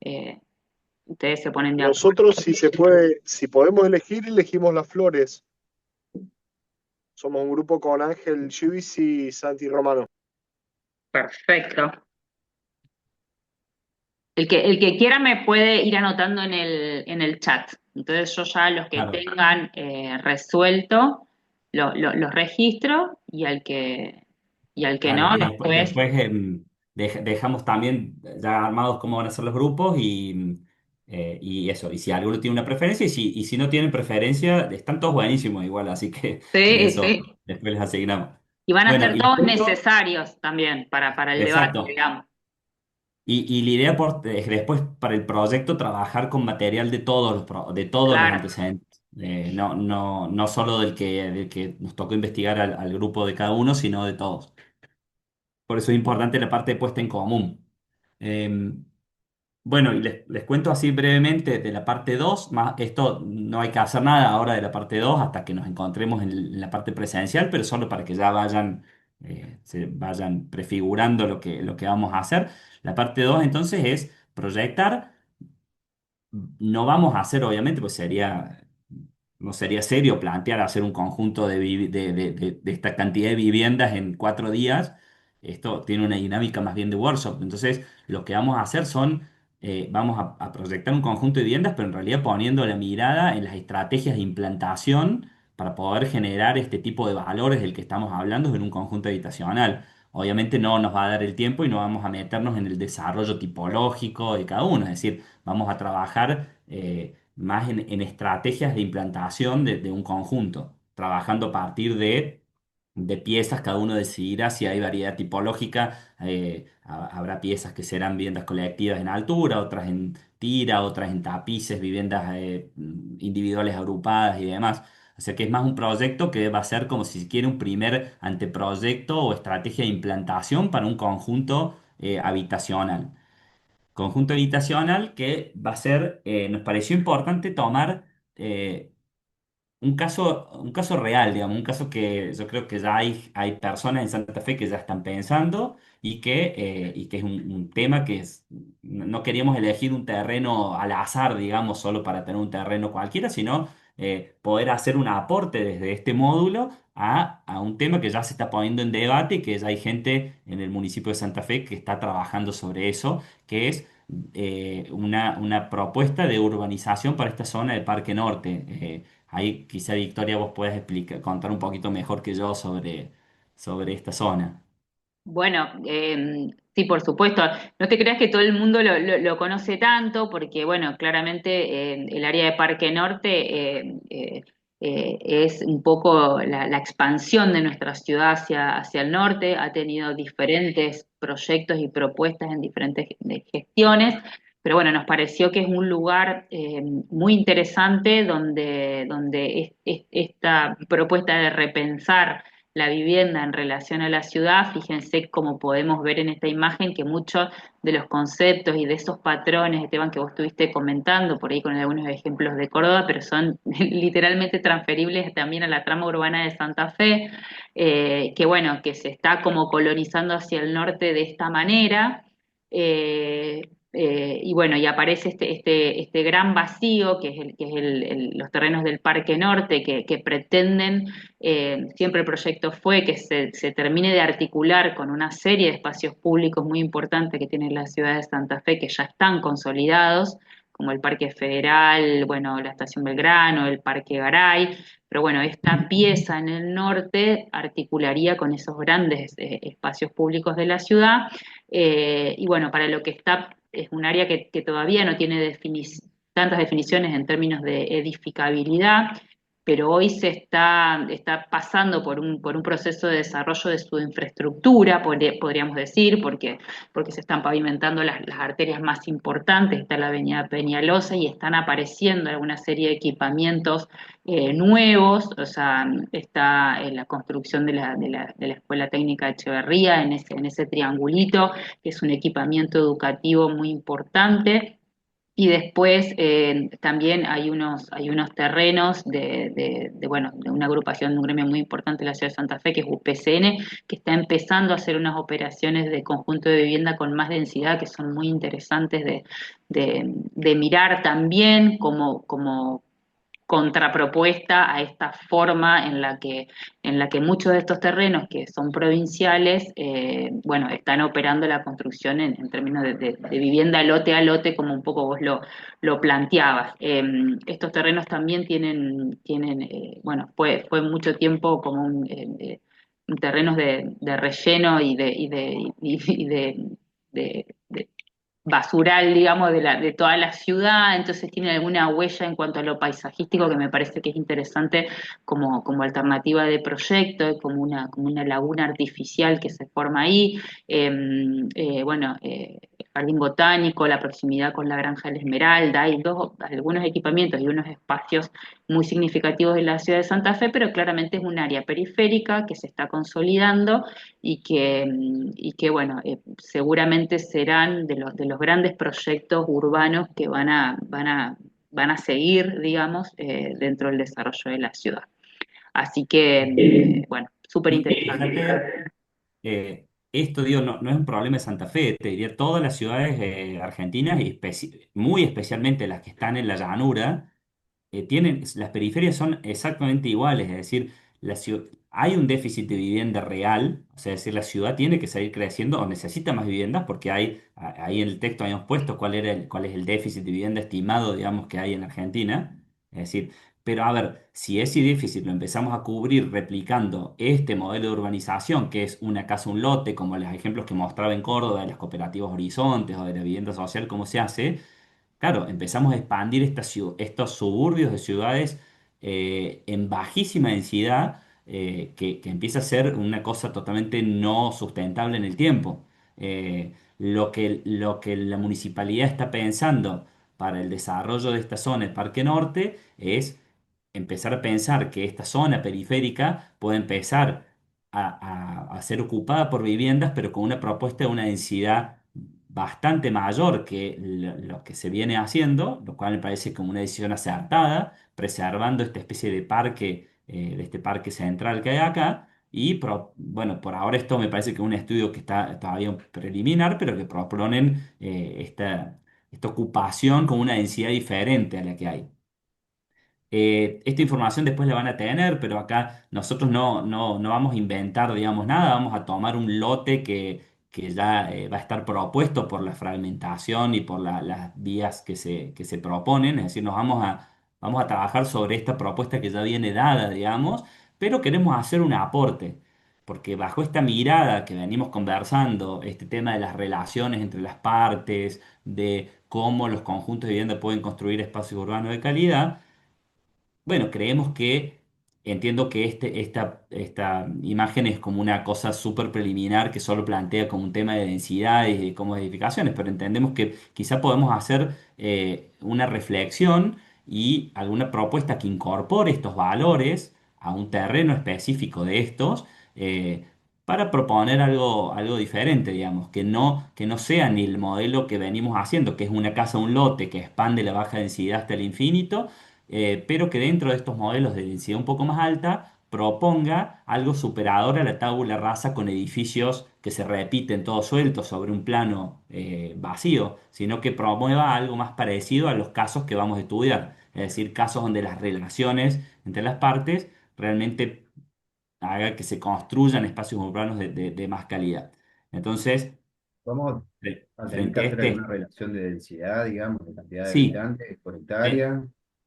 S2: eh, ustedes se ponen de acuerdo.
S6: Nosotros, si se puede, si podemos elegir, elegimos las flores. Somos un grupo con Ángel Givis y Santi Romano.
S2: Perfecto. El que quiera me puede ir anotando en el chat. Entonces yo ya los que
S1: Claro.
S2: tengan resuelto los registro y al que
S1: Claro,
S2: no,
S1: y
S2: después.
S1: después dejamos también ya armados cómo van a ser los grupos y eso. Y si alguno tiene una preferencia y si no tienen preferencia, están todos buenísimos igual, así que en
S2: Sí,
S1: eso
S2: sí.
S1: después les asignamos.
S2: Y van a
S1: Bueno,
S2: ser
S1: y les
S2: todos
S1: cuento,
S2: necesarios también para el debate,
S1: exacto.
S2: digamos.
S1: Y la idea después para el proyecto trabajar con material de de todos los
S2: Claro.
S1: antecedentes. No solo del que nos tocó investigar al grupo de cada uno, sino de todos. Por eso es importante la parte de puesta en común. Eh, bueno, y les cuento así brevemente de la parte 2 más esto no hay que hacer nada ahora de la parte 2 hasta que nos encontremos en la parte presencial, pero solo para que ya se vayan prefigurando lo que vamos a hacer. La parte 2 entonces es proyectar. No vamos a hacer, obviamente, pues no sería serio plantear hacer un conjunto de esta cantidad de viviendas en 4 días. Esto tiene una dinámica más bien de workshop. Entonces, lo que vamos a hacer vamos a proyectar un conjunto de viviendas, pero en realidad poniendo la mirada en las estrategias de implantación para poder generar este tipo de valores del que estamos hablando en un conjunto habitacional. Obviamente no nos va a dar el tiempo y no vamos a meternos en el desarrollo tipológico de cada uno. Es decir, vamos a trabajar más en estrategias de implantación de un conjunto, trabajando a partir de de piezas, cada uno decidirá si hay variedad tipológica. Habrá piezas que serán viviendas colectivas en altura, otras en tira, otras en tapices, viviendas individuales agrupadas y demás. O sea que es más un proyecto que va a ser como si se quiere un primer anteproyecto o estrategia de implantación para un conjunto habitacional. Conjunto habitacional que va a ser, nos pareció importante tomar un caso real, digamos, un caso que yo creo que ya hay personas en Santa Fe que ya están pensando y que es un tema que no queríamos elegir un terreno al azar, digamos, solo para tener un terreno cualquiera, sino poder hacer un aporte desde este módulo a un tema que ya se está poniendo en debate y que ya hay gente en el municipio de Santa Fe que está trabajando sobre eso, que es una propuesta de urbanización para esta zona del Parque Norte. Ahí quizá Victoria vos puedas explicar, contar un poquito mejor que yo sobre esta zona.
S2: Bueno, sí, por supuesto. No te creas que todo el mundo lo conoce tanto, porque, bueno, claramente el área de Parque Norte es un poco la expansión de nuestra ciudad hacia el norte. Ha tenido diferentes proyectos y propuestas en diferentes gestiones, pero bueno, nos pareció que es un lugar muy interesante donde esta propuesta de repensar la vivienda en relación a la ciudad, fíjense cómo podemos ver en esta imagen que muchos de los conceptos y de esos patrones, Esteban, que vos estuviste comentando por ahí con algunos ejemplos de Córdoba, pero son literalmente transferibles también a la trama urbana de Santa Fe, que bueno, que se está como colonizando hacia el norte de esta manera. Y bueno, y aparece este gran vacío que es los terrenos del Parque Norte que pretenden siempre el proyecto fue que se termine de articular con una serie de espacios públicos muy importantes que tiene la ciudad de Santa Fe, que ya están consolidados, como el Parque Federal, bueno, la Estación Belgrano, el Parque Garay, pero bueno, esta pieza en el norte articularía con esos grandes espacios públicos de la ciudad, y bueno, para lo que está, es un área que todavía no tiene tantas definiciones en términos de edificabilidad, pero hoy está pasando por un proceso de desarrollo de su infraestructura, podríamos decir, porque se están pavimentando las arterias más importantes, está la avenida Peñalosa y están apareciendo alguna serie de equipamientos nuevos, o sea, está la construcción de la Escuela Técnica de Echeverría en ese triangulito, que es un equipamiento educativo muy importante. Y después también hay unos terrenos bueno, de una agrupación, de un gremio muy importante de la ciudad de Santa Fe, que es UPCN, que está empezando a hacer unas operaciones de conjunto de vivienda con más densidad, que son muy interesantes de mirar también como contrapropuesta a esta forma en la que muchos de estos terrenos que son provinciales, bueno, están operando la construcción en términos de vivienda lote a lote, como un poco vos lo planteabas. Estos terrenos también tienen bueno, fue mucho tiempo como terrenos de relleno y de basural, digamos, de toda la ciudad, entonces tiene alguna huella en cuanto a lo paisajístico que me parece que es interesante como alternativa de proyecto, y como una laguna artificial que se forma ahí. Bueno, el jardín botánico, la proximidad con la Granja de la Esmeralda, hay algunos equipamientos y unos espacios muy significativos de la ciudad de Santa Fe, pero claramente es un área periférica que se está consolidando y que bueno, seguramente serán de los grandes proyectos urbanos que van a seguir, digamos, dentro del desarrollo de la ciudad. Así que, bueno, súper
S1: Y
S2: interesante.
S1: fíjate, esto digo, no es un problema de Santa Fe, te diría todas las ciudades argentinas, y muy especialmente las que están en la llanura, las periferias son exactamente iguales, es decir, hay un déficit de vivienda real, o sea, es decir, la ciudad tiene que seguir creciendo o necesita más viviendas porque ahí en el texto habíamos puesto cuál es el déficit de vivienda estimado, digamos, que hay en Argentina. Es decir, pero a ver, si ese déficit lo empezamos a cubrir replicando este modelo de urbanización, que es una casa, un lote, como los ejemplos que mostraba en Córdoba de las cooperativas Horizontes o de la vivienda social, cómo se hace. Claro, empezamos a expandir estos suburbios de ciudades en bajísima densidad, que empieza a ser una cosa totalmente no sustentable en el tiempo. Lo que la municipalidad está pensando para el desarrollo de esta zona, el Parque Norte, es empezar a pensar que esta zona periférica puede empezar a ser ocupada por viviendas, pero con una propuesta de una densidad bastante mayor que lo que se viene haciendo, lo cual me parece como una decisión acertada, preservando esta especie de parque, de este parque central que hay acá. Y bueno, por ahora esto me parece que es un estudio que está todavía preliminar, pero que proponen esta ocupación con una densidad diferente a la que hay. Esta información después la van a tener, pero acá nosotros no vamos a inventar, digamos, nada, vamos a tomar un lote que ya va a estar propuesto por la fragmentación y por las vías que se proponen, es decir, vamos a trabajar sobre esta propuesta que ya viene dada, digamos, pero queremos hacer un aporte, porque bajo esta mirada que venimos conversando, este tema de las relaciones entre las partes, de cómo los conjuntos de vivienda pueden construir espacios urbanos de calidad, bueno, creemos entiendo que esta imagen es como una cosa súper preliminar que solo plantea como un tema de densidad y de cómo edificaciones, pero entendemos que quizá podemos hacer una reflexión y alguna propuesta que incorpore estos valores a un terreno específico de estos, para proponer algo diferente, digamos, que no sea ni el modelo que venimos haciendo, que es una casa, un lote que expande la baja densidad hasta el infinito, pero que dentro de estos modelos de densidad un poco más alta proponga algo superador a la tabula rasa con edificios que se repiten todos sueltos sobre un plano vacío, sino que promueva algo más parecido a los casos que vamos a estudiar, es decir, casos donde las relaciones entre las partes realmente haga que se construyan espacios urbanos de más calidad. Entonces,
S4: Vamos a tener que
S1: frente a
S4: hacer alguna
S1: este,
S4: relación de densidad, digamos, de cantidad de
S1: sí.
S4: habitantes por
S1: eh,
S4: hectárea.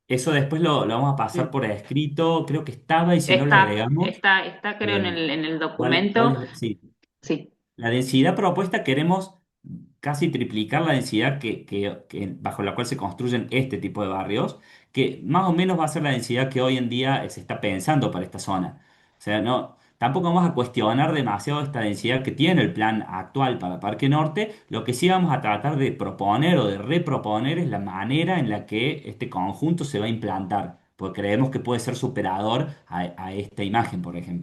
S1: Eso después lo vamos a pasar por escrito, creo que estaba y si no le agregamos,
S2: Está creo en
S1: eh,
S2: el
S1: ¿cuál
S2: documento.
S1: es? Sí,
S2: Sí,
S1: la densidad propuesta queremos casi triplicar la densidad bajo la cual se construyen este tipo de barrios, que más o menos va a ser la densidad que hoy en día se está pensando para esta zona. O sea, no, tampoco vamos a cuestionar demasiado esta densidad que tiene el plan actual para Parque Norte. Lo que sí vamos a tratar de proponer o de reproponer es la manera en la que este conjunto se va a implantar, porque creemos que puede ser superador a esta imagen, por ejemplo.